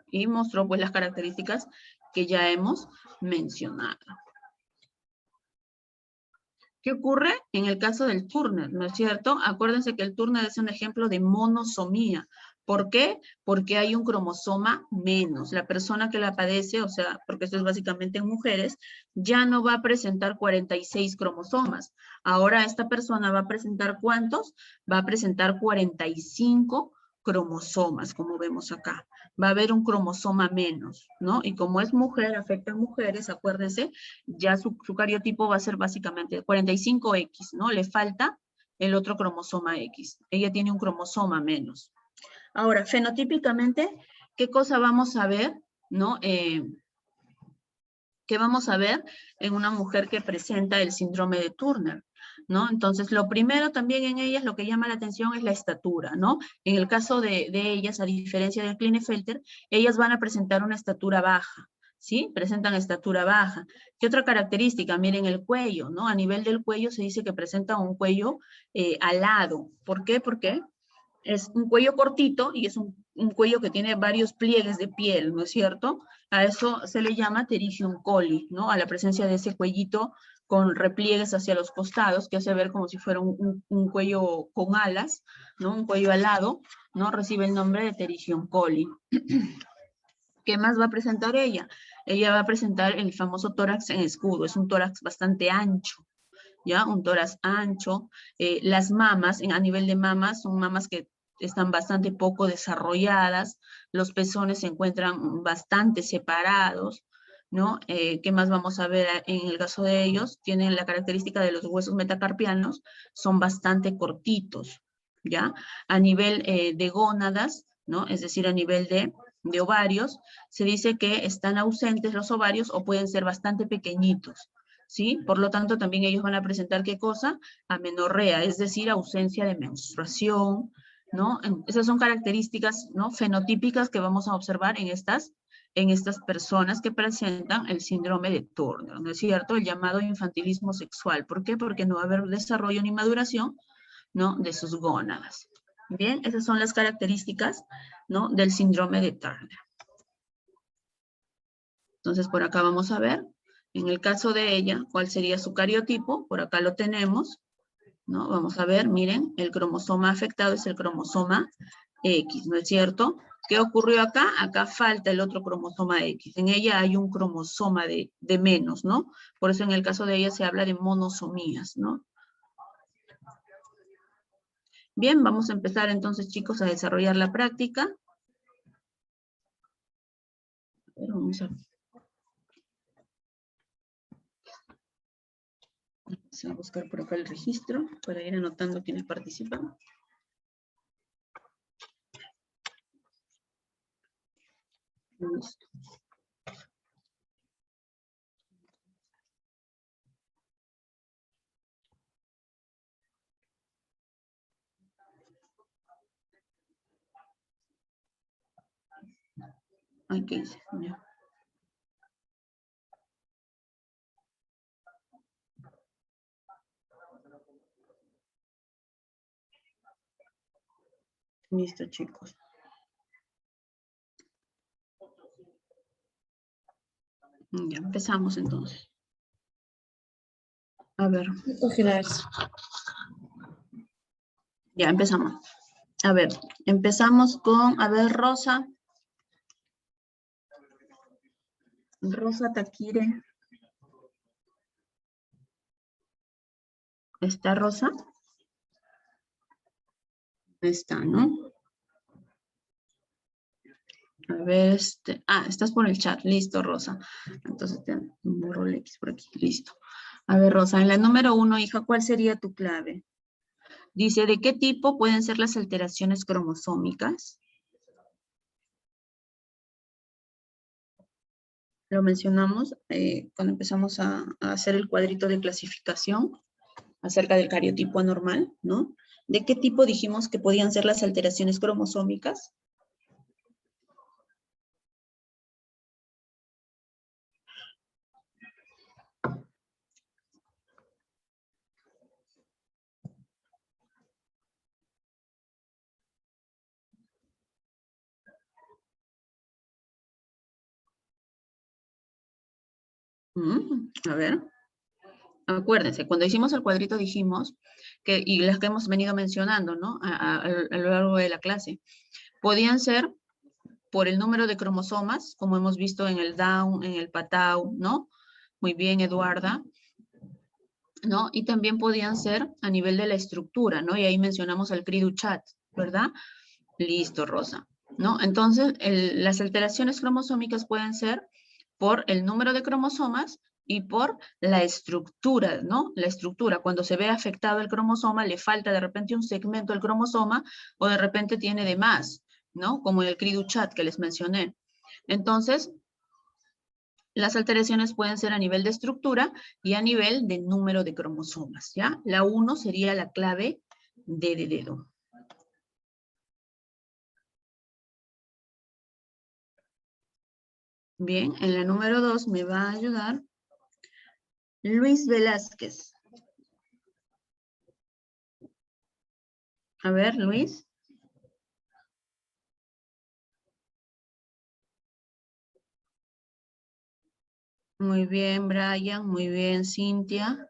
Y mostró pues las características que ya hemos mencionado. ¿Qué ocurre en el caso del Turner? ¿No es cierto? Acuérdense que el Turner es un ejemplo de monosomía. ¿Por qué? Porque hay un cromosoma menos. La persona que la padece, o sea, porque esto es básicamente en mujeres, ya no va a presentar 46 cromosomas. Ahora esta persona va a presentar ¿cuántos? Va a presentar 45 cromosomas, como vemos acá. Va a haber un cromosoma menos, ¿no? Y como es mujer, afecta a mujeres, acuérdense, ya su cariotipo va a ser básicamente 45X, ¿no? Le falta el otro cromosoma X. Ella tiene un cromosoma menos. Ahora, fenotípicamente, ¿qué cosa vamos a ver, no? ¿Qué vamos a ver en una mujer que presenta el síndrome de Turner? ¿No? Entonces, lo primero también en ellas, lo que llama la atención es la estatura, ¿no? En el caso de ellas, a diferencia del Klinefelter, ellas van a presentar una estatura baja, ¿sí? Presentan estatura baja. ¿Qué otra característica? Miren el cuello, ¿no? A nivel del cuello se dice que presenta un cuello alado. ¿Por qué? Porque es un cuello cortito y es un cuello que tiene varios pliegues de piel, ¿no es cierto? A eso se le llama pterigium coli, ¿no? A la presencia de ese cuellito con repliegues hacia los costados, que hace ver como si fuera un cuello con alas, ¿no? Un cuello alado, ¿no? Recibe el nombre de pterigium coli. ¿Qué más va a presentar ella? Ella va a presentar el famoso tórax en escudo, es un tórax bastante ancho, ¿ya? Un tórax ancho. Las mamas, a nivel de mamas, son mamas que están bastante poco desarrolladas, los pezones se encuentran bastante separados, ¿no? ¿Qué más vamos a ver en el caso de ellos? Tienen la característica de los huesos metacarpianos, son bastante cortitos, ¿ya? A nivel de gónadas, ¿no? Es decir, a nivel de ovarios, se dice que están ausentes los ovarios o pueden ser bastante pequeñitos, ¿sí? Por lo tanto, también ellos van a presentar, ¿qué cosa? Amenorrea, es decir, ausencia de menstruación, ¿no? Esas son características, ¿no? Fenotípicas que vamos a observar en estas personas que presentan el síndrome de Turner, ¿no es cierto? El llamado infantilismo sexual. ¿Por qué? Porque no va a haber desarrollo ni maduración, ¿no? De sus gónadas. Bien, esas son las características, ¿no? Del síndrome de Turner. Entonces, por acá vamos a ver, en el caso de ella, ¿cuál sería su cariotipo? Por acá lo tenemos, ¿no? Vamos a ver, miren, el cromosoma afectado es el cromosoma X, ¿no es cierto? ¿Qué ocurrió acá? Acá falta el otro cromosoma X. En ella hay un cromosoma de menos, ¿no? Por eso en el caso de ella se habla de monosomías, ¿no? Bien, vamos a empezar entonces, chicos, a desarrollar la práctica. Vamos a buscar por acá el registro para ir anotando quienes participan. Listo. Ay, ¿qué hice? Ya. Listo, chicos. Ya empezamos entonces. A ver. Ya empezamos. A ver, empezamos con, a ver, Rosa. Rosa Taquire. ¿Está Rosa? Está, ¿no? A ver, estás por el chat. Listo, Rosa. Entonces te borro el X por aquí. Listo. A ver, Rosa, en la número 1, hija, ¿cuál sería tu clave? Dice, ¿de qué tipo pueden ser las alteraciones cromosómicas? Lo mencionamos cuando empezamos a hacer el cuadrito de clasificación acerca del cariotipo anormal, ¿no? ¿De qué tipo dijimos que podían ser las alteraciones cromosómicas? A ver, acuérdense, cuando hicimos el cuadrito dijimos que, y las que hemos venido mencionando, ¿no? A lo largo de la clase, podían ser por el número de cromosomas, como hemos visto en el Down, en el Patau, ¿no? Muy bien, Eduarda, ¿no? Y también podían ser a nivel de la estructura, ¿no? Y ahí mencionamos el CRIDU-CHAT, ¿verdad? Listo, Rosa, ¿no? Entonces, las alteraciones cromosómicas pueden ser por el número de cromosomas y por la estructura, ¿no? La estructura, cuando se ve afectado el cromosoma, le falta de repente un segmento del cromosoma o de repente tiene de más, ¿no? Como el CRIDU-CHAT que les mencioné. Entonces, Las alteraciones pueden ser a nivel de estructura y a nivel de número de cromosomas, ¿ya? La 1 sería la clave D de dedo. Bien, en la número 2 me va a ayudar Luis Velázquez. A ver, Luis. Muy bien, Brian. Muy bien, Cintia.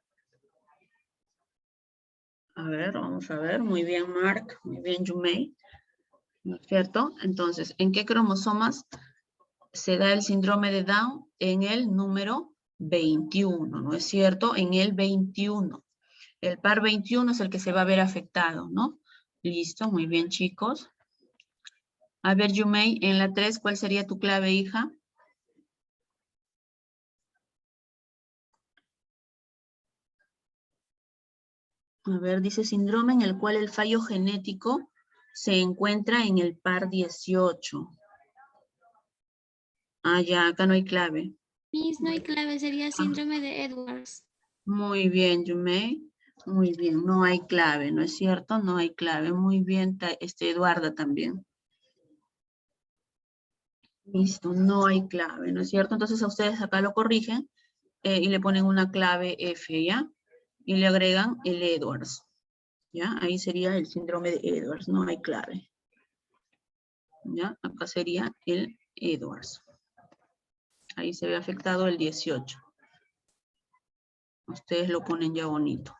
A ver, vamos a ver. Muy bien, Mark. Muy bien, Yumei. ¿No es cierto? Entonces, ¿en qué cromosomas se da el síndrome de Down? En el número 21, ¿no es cierto? En el 21. El par 21 es el que se va a ver afectado, ¿no? Listo, muy bien, chicos. A ver, Yumei, en la 3, ¿cuál sería tu clave, hija? A ver, dice síndrome en el cual el fallo genético se encuentra en el par 18. Ah, ya, acá no hay clave. Miss, no hay clave, sería síndrome de Edwards. Muy bien, Yumei. Muy bien, no hay clave, ¿no es cierto? No hay clave. Muy bien, Eduarda también. Listo, no hay clave, ¿no es cierto? Entonces a ustedes acá lo corrigen y le ponen una clave F, ¿ya? Y le agregan el Edwards, ¿ya? Ahí sería el síndrome de Edwards, no hay clave. ¿Ya? Acá sería el Edwards. Ahí se ve afectado el 18. Ustedes lo ponen ya bonito.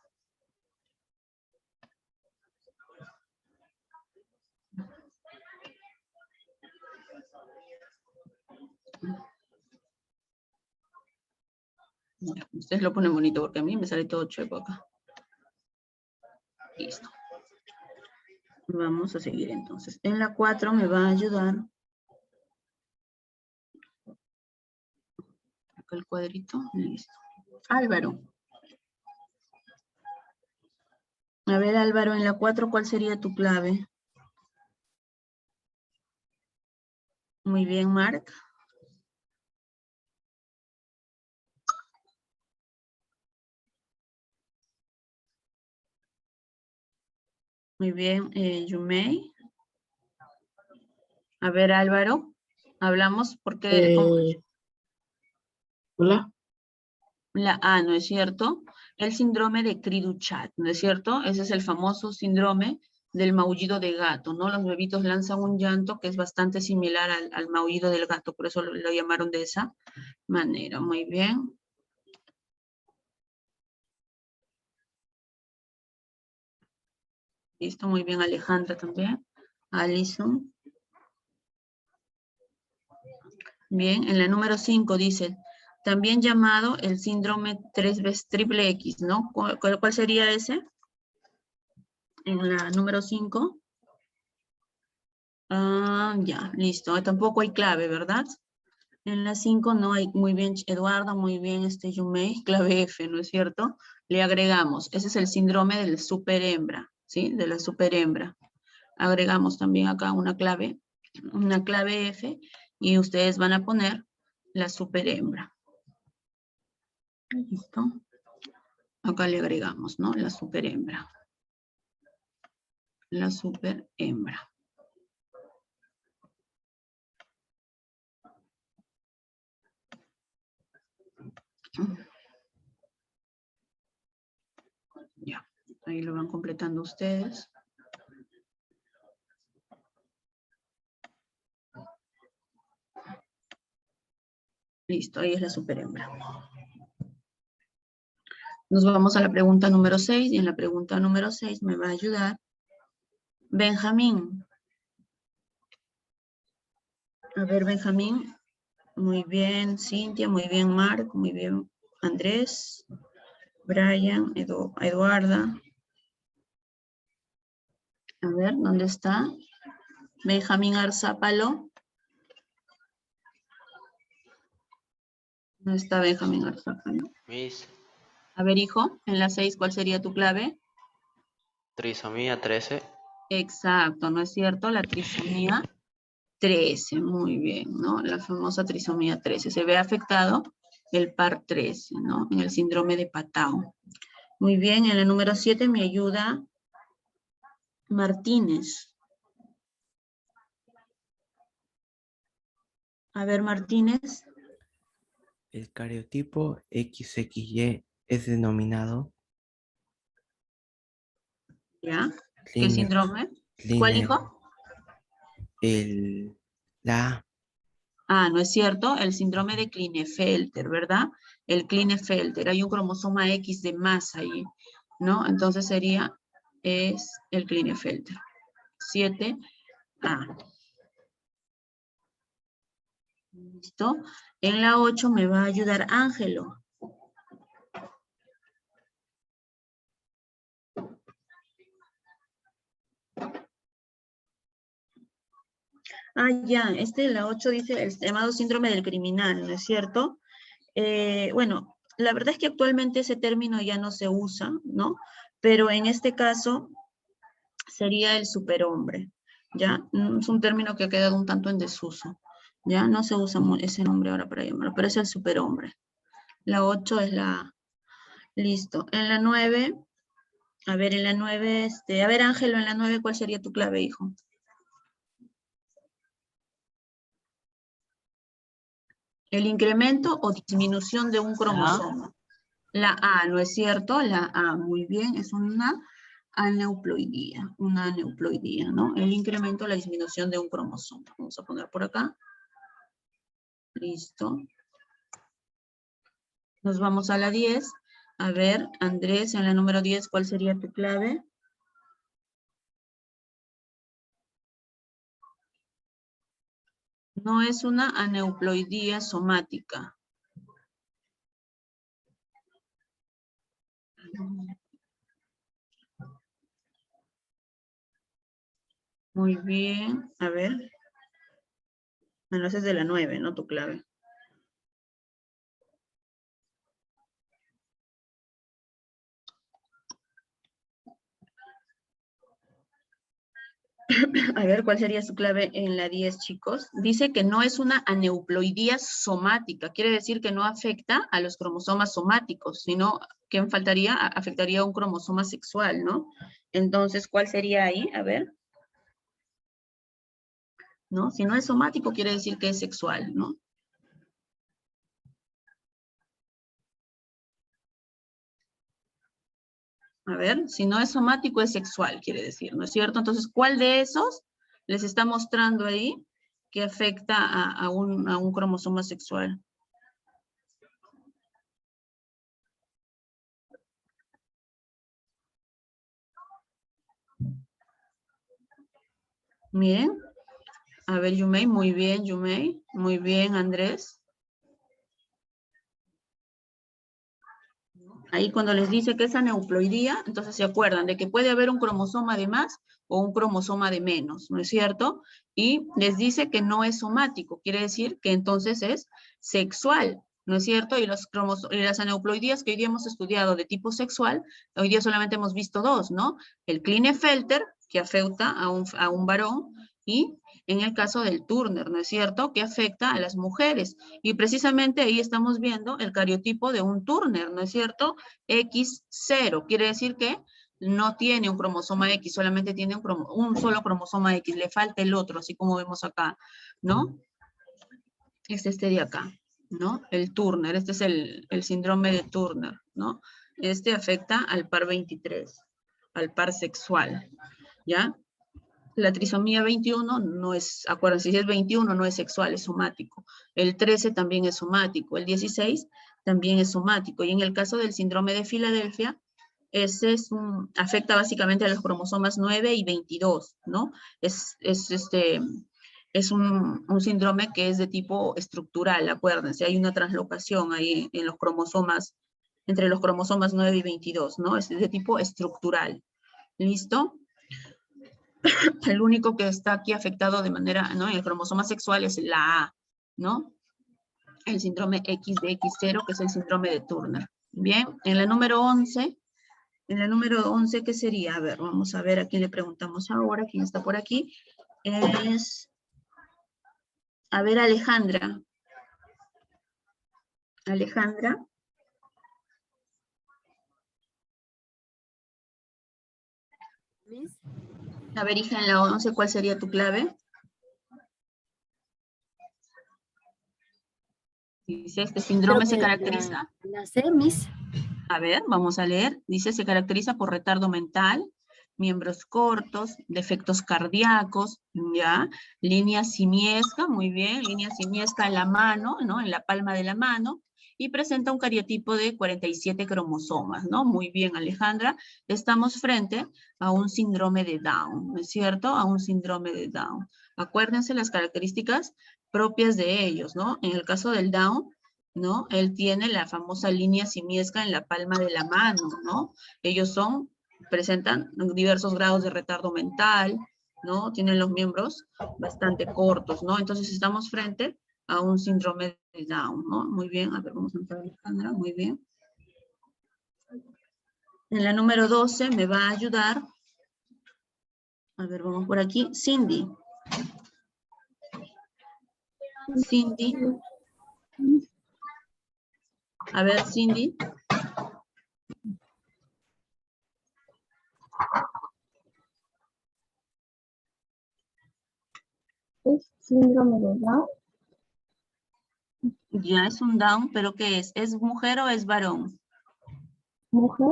Ya, ustedes lo ponen bonito porque a mí me sale todo chueco acá. Listo. Vamos a seguir entonces. En la 4 me va a ayudar. Acá el cuadrito. Listo. Álvaro. A ver, Álvaro, en la 4, ¿cuál sería tu clave? Muy bien, Mark. Muy bien, Yumei. A ver, Álvaro, hablamos porque... Hola. La A, ¿no es cierto? El síndrome de Cri-du-Chat, ¿no es cierto? Ese es el famoso síndrome del maullido de gato, ¿no? Los bebitos lanzan un llanto que es bastante similar al maullido del gato, por eso lo llamaron de esa manera. Muy bien. Listo, muy bien, Alejandra también. Alison. Bien, en la número 5 dice, también llamado el síndrome 3 veces triple X, ¿no? ¿Cuál sería ese? En la número 5. Ah, ya, listo. Tampoco hay clave, ¿verdad? En la 5 no hay, muy bien, Eduardo, muy bien, Yumei, clave F, ¿no es cierto? Le agregamos, ese es el síndrome del superhembra, ¿sí? De la superhembra. Agregamos también acá una clave F, y ustedes van a poner la superhembra. ¿Listo? Acá le agregamos, ¿no? La superhembra. La superhembra. Ya, ahí lo van completando ustedes. Listo, ahí es la superhembra. Nos vamos a la pregunta número 6, y en la pregunta número 6 me va a ayudar Benjamín. A ver, Benjamín. Muy bien, Cintia, muy bien, Marc, muy bien, Andrés, Brian, Eduarda. A ver, ¿dónde está? Benjamín Arzápalo. No está Benjamín Arzápalo. Miss, A ver, hijo, en la 6, ¿cuál sería tu clave? trisomía 13. Exacto, ¿no es cierto? La trisomía 13, muy bien, ¿no? La famosa trisomía 13. Se ve afectado el par 13, ¿no? En el síndrome de Patau. Muy bien, en la número 7 me ayuda Martínez. A ver, Martínez. El cariotipo XXY es denominado ¿Ya? ¿Qué Kline- síndrome? ¿Cuál Kline- hijo? la Ah, no es cierto, el síndrome de Klinefelter, ¿verdad? El Klinefelter, hay un cromosoma X de más ahí, ¿no? Entonces es el Klinefelter. 7A. ¿Listo? En la 8 me va a ayudar Ángelo. Ah, ya, la 8 dice el llamado síndrome del criminal, ¿no es cierto? Bueno, la verdad es que actualmente ese término ya no se usa, ¿no? Pero en este caso sería el superhombre, ¿ya? Es un término que ha quedado un tanto en desuso, ¿ya? No se usa ese nombre ahora para llamarlo, pero es el superhombre. La 8 es la... Listo. En la 9, a ver, en la 9, a ver, Ángelo, en la 9, ¿cuál sería tu clave, hijo? El incremento o disminución de un cromosoma. La A, ¿no es cierto? La A, muy bien, es una aneuploidía, ¿no? El incremento o la disminución de un cromosoma. Vamos a poner por acá. Listo. Nos vamos a la 10. A ver, Andrés, en la número 10, ¿cuál sería tu clave? No es una aneuploidía somática. Muy bien, a ver. Bueno, esa es de la 9, ¿no? Tu clave. A ver, ¿cuál sería su clave en la 10, chicos? Dice que no es una aneuploidía somática. Quiere decir que no afecta a los cromosomas somáticos, sino que afectaría a un cromosoma sexual, ¿no? Entonces, ¿cuál sería ahí? A ver. ¿No? Si no es somático, quiere decir que es sexual, ¿no? A ver, si no es somático, es sexual, quiere decir, ¿no es cierto? Entonces, ¿cuál de esos les está mostrando ahí que afecta a un cromosoma sexual? Bien. A ver, Yumei, muy bien, Yumei. Muy bien, Andrés. Ahí cuando les dice que es aneuploidía, entonces se acuerdan de que puede haber un cromosoma de más o un cromosoma de menos, ¿no es cierto? Y les dice que no es somático, quiere decir que entonces es sexual, ¿no es cierto? Y las aneuploidías que hoy día hemos estudiado de tipo sexual, hoy día solamente hemos visto dos, ¿no? El Klinefelter, que afecta a un varón, y en el caso del Turner, ¿no es cierto?, que afecta a las mujeres. Y precisamente ahí estamos viendo el cariotipo de un Turner, ¿no es cierto?, X0, quiere decir que no tiene un cromosoma X, solamente tiene un solo cromosoma X, le falta el otro, así como vemos acá, ¿no? Es este de acá, ¿no? El Turner, este es el síndrome de Turner, ¿no? Este afecta al par 23, al par sexual, ¿ya? La trisomía 21 no es, acuérdense, si es 21 no es sexual, es somático. El 13 también es somático. El 16 también es somático. Y en el caso del síndrome de Filadelfia, ese afecta básicamente a los cromosomas 9 y 22, ¿no? Es un síndrome que es de tipo estructural, acuérdense. Hay una translocación ahí en los cromosomas, entre los cromosomas 9 y 22, ¿no? Es de tipo estructural. ¿Listo? El único que está aquí afectado de manera, ¿no? El cromosoma sexual es la A, ¿no? El síndrome X de X0, que es el síndrome de Turner. Bien, en la número 11, ¿qué sería? A ver, vamos a ver a quién le preguntamos ahora, quién está por aquí. A ver, Alejandra. Alejandra. A ver, hija, en la 11, ¿cuál sería tu clave? Dice, este síndrome se caracteriza. La C, Miss. A ver, vamos a leer. Dice, se caracteriza por retardo mental, miembros cortos, defectos cardíacos, ¿ya? Línea simiesca, muy bien, línea simiesca en la mano, ¿no? En la palma de la mano, y presenta un cariotipo de 47 cromosomas, ¿no? Muy bien, Alejandra. Estamos frente a un síndrome de Down, ¿no es cierto? A un síndrome de Down. Acuérdense las características propias de ellos, ¿no? En el caso del Down, ¿no? Él tiene la famosa línea simiesca en la palma de la mano, ¿no? Ellos presentan diversos grados de retardo mental, ¿no? Tienen los miembros bastante cortos, ¿no? Entonces estamos frente a un síndrome de Down, ¿no? Muy bien, a ver, vamos a entrar a Alejandra, muy bien. En la número 12 me va a ayudar, a ver, vamos por aquí, Cindy. Cindy. A ver, Cindy. ¿Es síndrome de Down? Ya es un Down, pero ¿qué es? ¿Es mujer o es varón? ¿Mujer?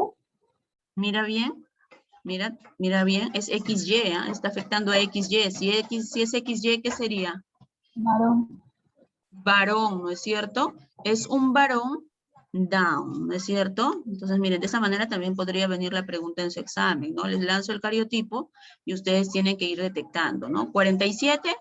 Mira bien. Mira bien, es XY, ¿eh? Está afectando a XY. Si es XY, ¿qué sería? Varón. Varón, ¿no es cierto? Es un varón Down, ¿no es cierto? Entonces, miren, de esa manera también podría venir la pregunta en su examen, ¿no? Les lanzo el cariotipo y ustedes tienen que ir detectando, ¿no? 47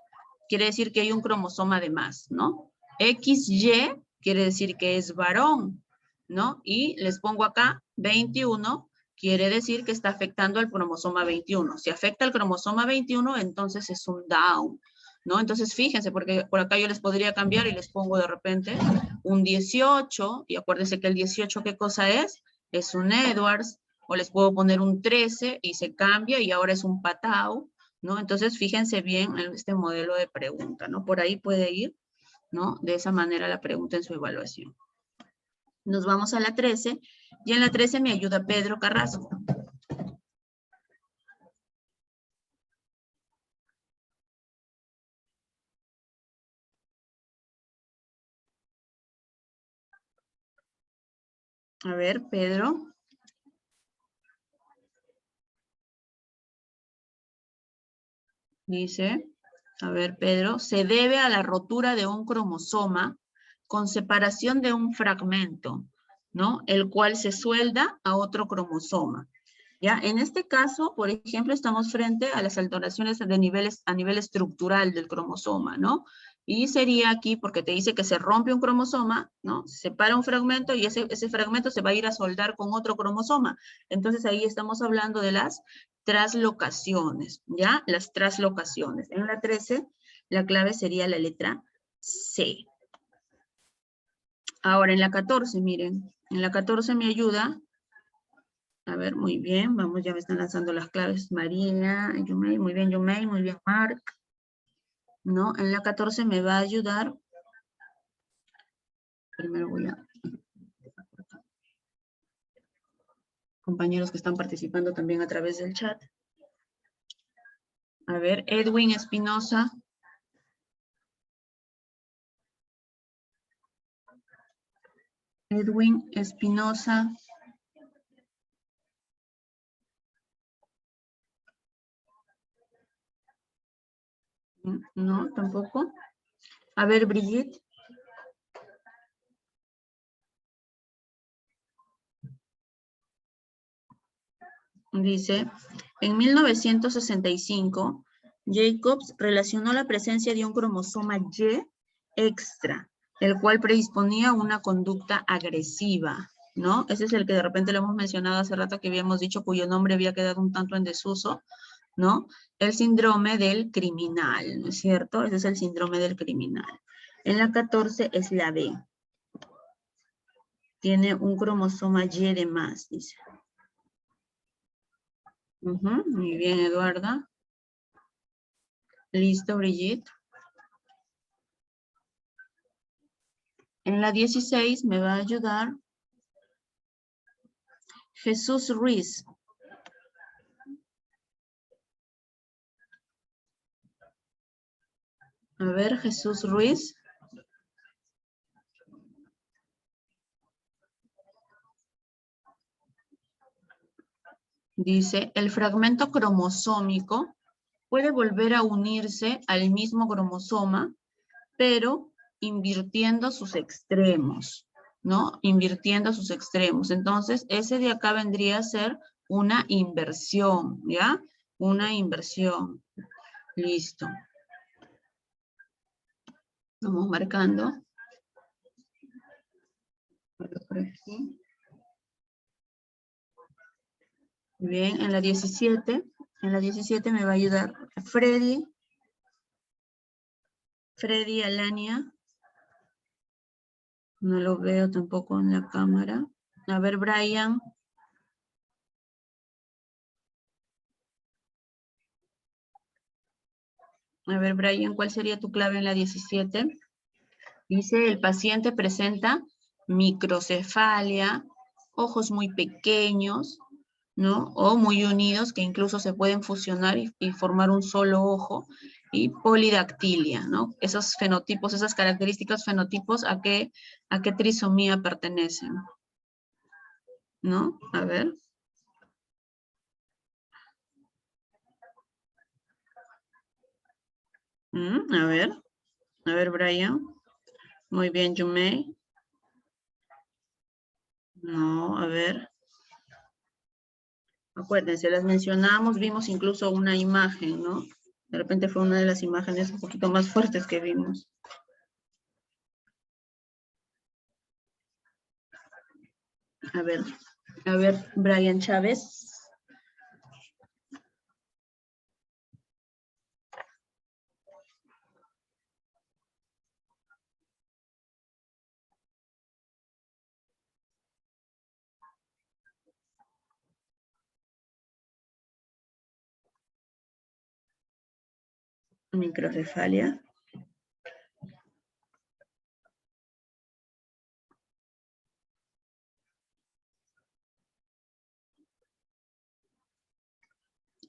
quiere decir que hay un cromosoma de más, ¿no? XY quiere decir que es varón, ¿no? Y les pongo acá 21, quiere decir que está afectando al cromosoma 21. Si afecta al cromosoma 21, entonces es un Down, ¿no? Entonces fíjense, porque por acá yo les podría cambiar y les pongo de repente un 18, y acuérdense que el 18, ¿qué cosa es? Es un Edwards, o les puedo poner un 13 y se cambia y ahora es un Patau, ¿no? Entonces fíjense bien en este modelo de pregunta, ¿no? Por ahí puede ir, ¿no? De esa manera la pregunta en su evaluación. Nos vamos a la 13, y en la 13 me ayuda Pedro Carrasco. A ver, Pedro. Dice, a ver, Pedro, se debe a la rotura de un cromosoma con separación de un fragmento, ¿no? El cual se suelda a otro cromosoma. ¿Ya? En este caso, por ejemplo, estamos frente a las alteraciones de niveles, a nivel estructural del cromosoma, ¿no? Y sería aquí porque te dice que se rompe un cromosoma, ¿no? Se separa un fragmento y ese fragmento se va a ir a soldar con otro cromosoma. Entonces ahí estamos hablando de las traslocaciones, ¿ya? Las traslocaciones. En la 13, la clave sería la letra C. Ahora, en la 14, miren, en la 14 me ayuda. A ver, muy bien, vamos, ya me están lanzando las claves. María, Yumei, muy bien, Yumei, muy bien, Mark. ¿No? En la 14 me va a ayudar. Primero voy a... compañeros que están participando también a través del chat. A ver, Edwin Espinosa. Edwin Espinosa. No, tampoco. A ver, Brigitte. Dice, en 1965, Jacobs relacionó la presencia de un cromosoma Y extra, el cual predisponía a una conducta agresiva, ¿no? Ese es el que de repente lo hemos mencionado hace rato que habíamos dicho cuyo nombre había quedado un tanto en desuso, ¿no? El síndrome del criminal, ¿no es cierto? Ese es el síndrome del criminal. En la 14 es la B. Tiene un cromosoma Y de más, dice. Muy bien, Eduarda. Listo, Brigitte. En la 16 me va a ayudar Jesús Ruiz. A ver, Jesús Ruiz. Dice, el fragmento cromosómico puede volver a unirse al mismo cromosoma, pero invirtiendo sus extremos, ¿no? Invirtiendo sus extremos. Entonces, ese de acá vendría a ser una inversión, ¿ya? Una inversión. Listo. Vamos marcando. Por aquí. Bien, en la 17 me va a ayudar Freddy Alania. No lo veo tampoco en la cámara. A ver, Brian. A ver, Brian, ¿cuál sería tu clave en la 17? Dice, el paciente presenta microcefalia, ojos muy pequeños, ¿no? O muy unidos, que incluso se pueden fusionar y formar un solo ojo, y polidactilia, ¿no? Esos fenotipos, esas características fenotipos, ¿a qué trisomía pertenecen? ¿No? A ver. A ver, Brian. Muy bien, Yumei. No, a ver. Acuérdense, las mencionamos, vimos incluso una imagen, ¿no? De repente fue una de las imágenes un poquito más fuertes que vimos. A ver, Brian Chávez. Microcefalia.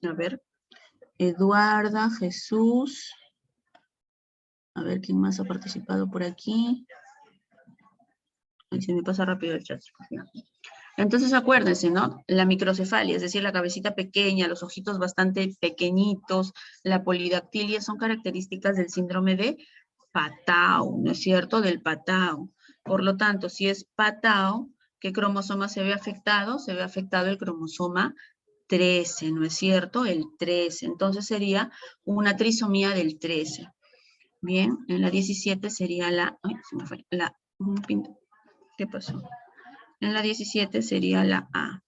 A ver, Eduarda, Jesús. A ver, ¿quién más ha participado por aquí? Ay, se me pasa rápido el chat. Entonces acuérdense, ¿no? La microcefalia, es decir, la cabecita pequeña, los ojitos bastante pequeñitos, la polidactilia son características del síndrome de Patau, ¿no es cierto? Del Patau. Por lo tanto, si es Patau, ¿qué cromosoma se ve afectado? Se ve afectado el cromosoma 13, ¿no es cierto? El 13. Entonces sería una trisomía del 13. Bien, en la 17 sería la... Ay, se me fue. ¿Qué pasó? En la 17 sería la A.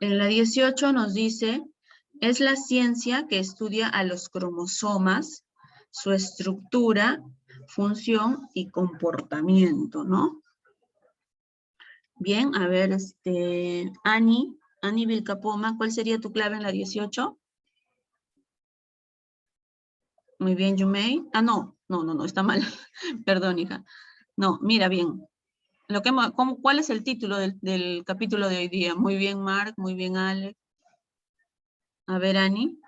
En la 18 nos dice, es la ciencia que estudia a los cromosomas, su estructura, función y comportamiento, ¿no? Bien, a ver, Ani Vilcapoma, ¿cuál sería tu clave en la 18? Muy bien, Yumei. Ah, no, está mal. Perdón, hija. No, mira bien. ¿Cuál es el título del capítulo de hoy día? Muy bien, Mark, muy bien, Alex. A ver, Ani,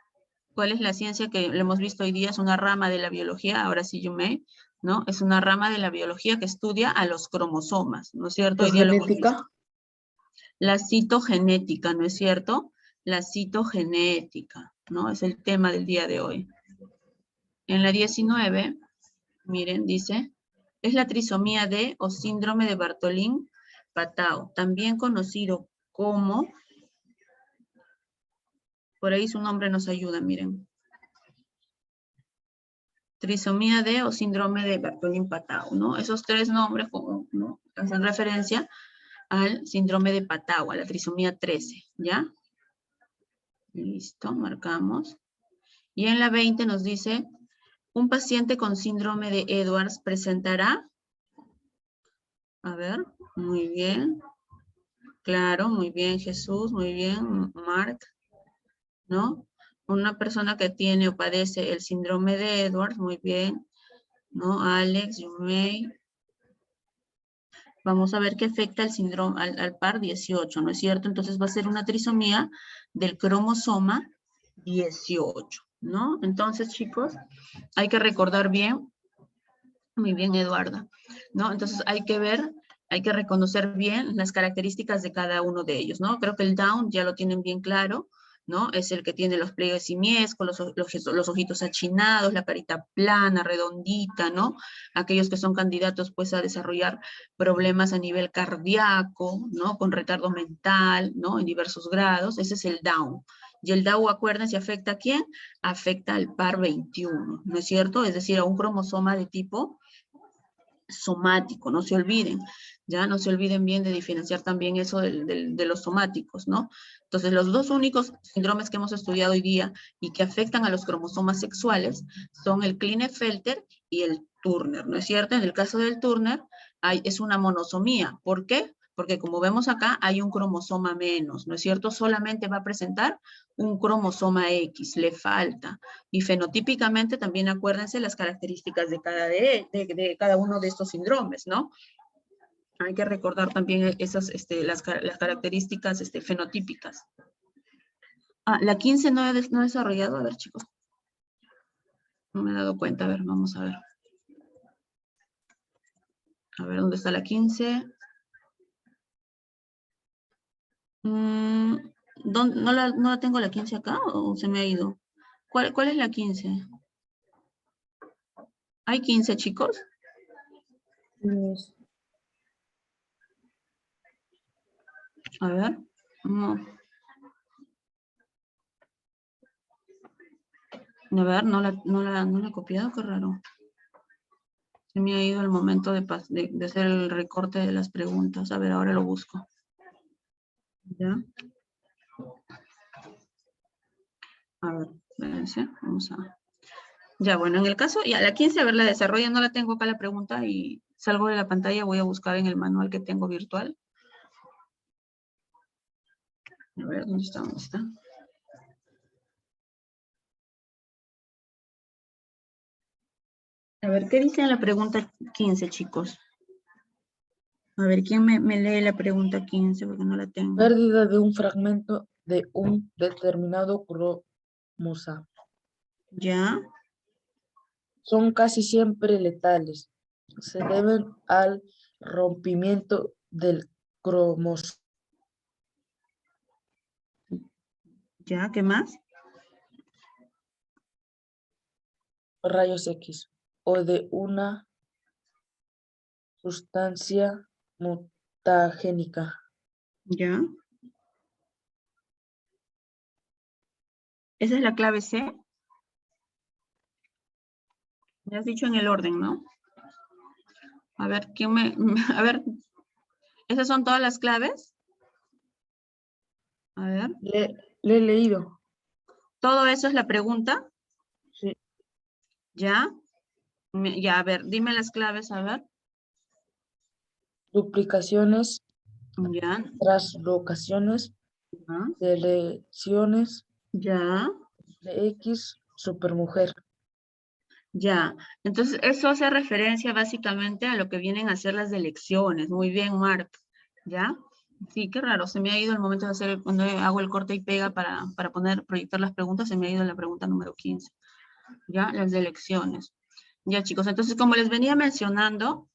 ¿cuál es la ciencia que lo hemos visto hoy día? Es una rama de la biología, ahora sí, Yumei, ¿no? Es una rama de la biología que estudia a los cromosomas, ¿no es cierto? Hoy día lo hemos visto. La citogenética, ¿no es cierto? La citogenética, ¿no? Es el tema del día de hoy. En la 19, miren, dice, es la trisomía de o síndrome de Bartolín-Patau, también conocido como, por ahí su nombre nos ayuda, miren. Trisomía de o síndrome de Bartolín-Patau, ¿no? Esos tres nombres, ¿no? Hacen referencia al síndrome de Patau, a la trisomía 13, ¿ya? Listo, marcamos. Y en la 20 nos dice, un paciente con síndrome de Edwards presentará, a ver, muy bien, claro, muy bien Jesús, muy bien Mark, ¿no? Una persona que tiene o padece el síndrome de Edwards, muy bien, ¿no? Alex, Yumei. Vamos a ver qué afecta al síndrome, al par 18, ¿no es cierto? Entonces va a ser una trisomía del cromosoma 18, ¿no? Entonces, chicos, hay que recordar bien, muy bien, Eduarda, ¿no? Entonces hay que ver, hay que reconocer bien las características de cada uno de ellos, ¿no? Creo que el Down ya lo tienen bien claro, ¿no? Es el que tiene los pliegues simiescos, los ojitos achinados, la carita plana, redondita, ¿no? Aquellos que son candidatos, pues, a desarrollar problemas a nivel cardíaco, ¿no? Con retardo mental, ¿no? En diversos grados, ese es el Down. Y el Down, acuérdense, ¿afecta a quién? Afecta al par 21, ¿no es cierto? Es decir, a un cromosoma de tipo somático, no se olviden, ya no se olviden bien de diferenciar también eso de los somáticos, ¿no? Entonces, los dos únicos síndromes que hemos estudiado hoy día y que afectan a los cromosomas sexuales son el Klinefelter y el Turner, ¿no es cierto? En el caso del Turner es una monosomía. ¿Por qué? Porque como vemos acá, hay un cromosoma menos, ¿no es cierto? Solamente va a presentar un cromosoma X, le falta. Y fenotípicamente también acuérdense las características de cada uno de estos síndromes, ¿no? Hay que recordar también esas, las características fenotípicas. Ah, la 15 no he desarrollado. A ver, chicos. No me he dado cuenta. A ver, vamos a ver. A ver, ¿dónde está la 15? ¿No la tengo la 15 acá o se me ha ido? ¿Cuál es la 15? ¿Hay 15, chicos? A ver. No. A ver, no la he copiado, qué raro. Se me ha ido el momento de hacer el recorte de las preguntas. A ver, ahora lo busco. ¿Ya? A ver, espérense, vamos a... Ya, bueno, en el caso, ya la 15, a ver, la desarrolla, no la tengo acá la pregunta y salgo de la pantalla, voy a buscar en el manual que tengo virtual. A ver, ¿dónde está? ¿Dónde está? A ver, ¿qué dice en la pregunta 15, chicos? A ver, ¿quién me lee la pregunta 15? Porque no la tengo. Pérdida de un fragmento de un determinado cromosoma. ¿Ya? Son casi siempre letales. Se deben al rompimiento del cromosoma. ¿Ya? ¿Qué más? Rayos X o de una sustancia mutagénica. ¿Ya? Esa es la clave C. Me has dicho en el orden, ¿no? A ver, a ver, ¿esas son todas las claves? A ver. Le he leído. ¿Todo eso es la pregunta? Sí. ¿Ya? Ya, a ver, dime las claves, a ver. Duplicaciones, Ya. translocaciones, Ya. deleciones Ya. de X, supermujer. Ya. Entonces, eso hace referencia básicamente a lo que vienen a ser las delecciones. Muy bien, Mark. ¿Ya? Sí, qué raro. Se me ha ido el momento de hacer, cuando hago el corte y pega para proyectar las preguntas, se me ha ido la pregunta número 15. ¿Ya? Las delecciones. Ya, chicos. Entonces, como les venía mencionando,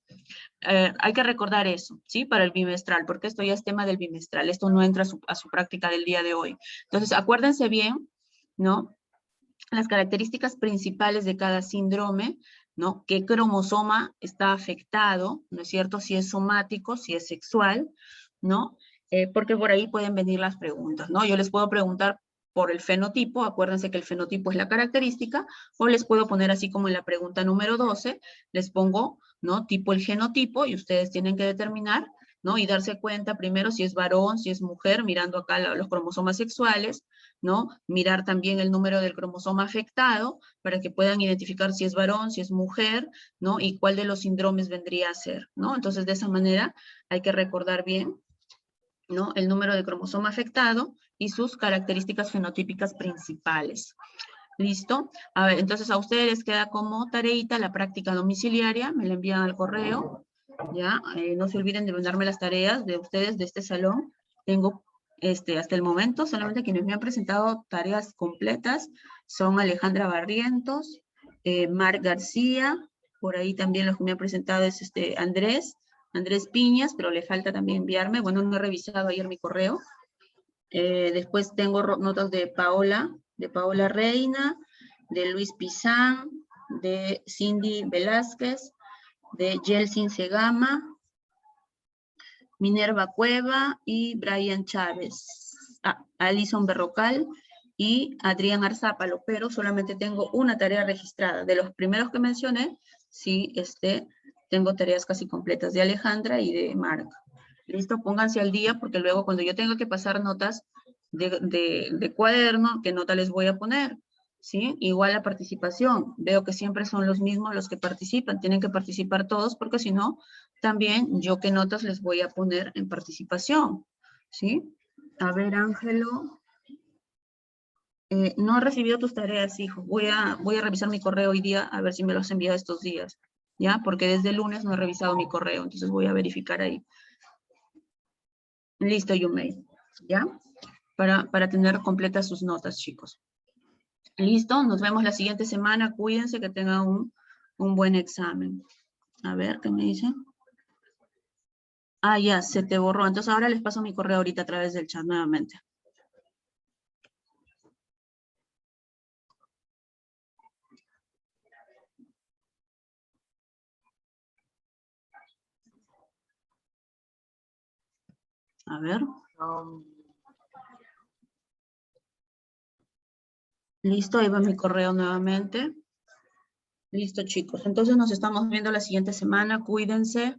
hay que recordar eso, ¿sí? Para el bimestral, porque esto ya es tema del bimestral. Esto no entra a su práctica del día de hoy. Entonces, acuérdense bien, ¿no? Las características principales de cada síndrome, ¿no? ¿Qué cromosoma está afectado? ¿No es cierto? Si es somático, si es sexual, ¿no? Porque por ahí pueden venir las preguntas, ¿no? Yo les puedo preguntar por el fenotipo, acuérdense que el fenotipo es la característica, o les puedo poner así como en la pregunta número 12, les pongo, ¿no? Tipo el genotipo, y ustedes tienen que determinar, ¿no? Y darse cuenta primero si es varón, si es mujer, mirando acá los cromosomas sexuales, ¿no? Mirar también el número del cromosoma afectado para que puedan identificar si es varón, si es mujer, ¿no? Y cuál de los síndromes vendría a ser, ¿no? Entonces, de esa manera hay que recordar bien, ¿no? El número de cromosoma afectado y sus características fenotípicas principales. ¿Listo? A ver, entonces a ustedes les queda como tareita la práctica domiciliaria, me la envían al correo, ¿ya? No se olviden de mandarme las tareas de ustedes de este salón. Tengo, hasta el momento, solamente quienes me han presentado tareas completas son Alejandra Barrientos, Mar García, por ahí también los que me han presentado es Andrés Piñas, pero le falta también enviarme, bueno, no he revisado ayer mi correo. Después tengo notas de Paola Reina, de Luis Pizán, de Cindy Velázquez, de Yeltsin Segama, Minerva Cueva y Brian Chávez, Alison Berrocal y Adrián Arzápalo, pero solamente tengo una tarea registrada. De los primeros que mencioné, sí, tengo tareas casi completas de Alejandra y de Marc. Listo, pónganse al día porque luego cuando yo tenga que pasar notas de cuaderno, ¿qué nota les voy a poner? ¿Sí? Igual la participación. Veo que siempre son los mismos los que participan. Tienen que participar todos porque si no, también yo qué notas les voy a poner en participación. ¿Sí? A ver, Ángelo. No he recibido tus tareas, hijo. Voy a revisar mi correo hoy día a ver si me los has enviado estos días. ¿Ya? Porque desde el lunes no he revisado mi correo, entonces voy a verificar ahí. Listo, Yumei. ¿Ya? Para tener completas sus notas, chicos. Listo, nos vemos la siguiente semana. Cuídense, que tengan un buen examen. A ver, ¿qué me dicen? Ah, ya, se te borró. Entonces ahora les paso mi correo ahorita a través del chat nuevamente. A ver. Listo, ahí va mi correo nuevamente. Listo, chicos. Entonces nos estamos viendo la siguiente semana. Cuídense.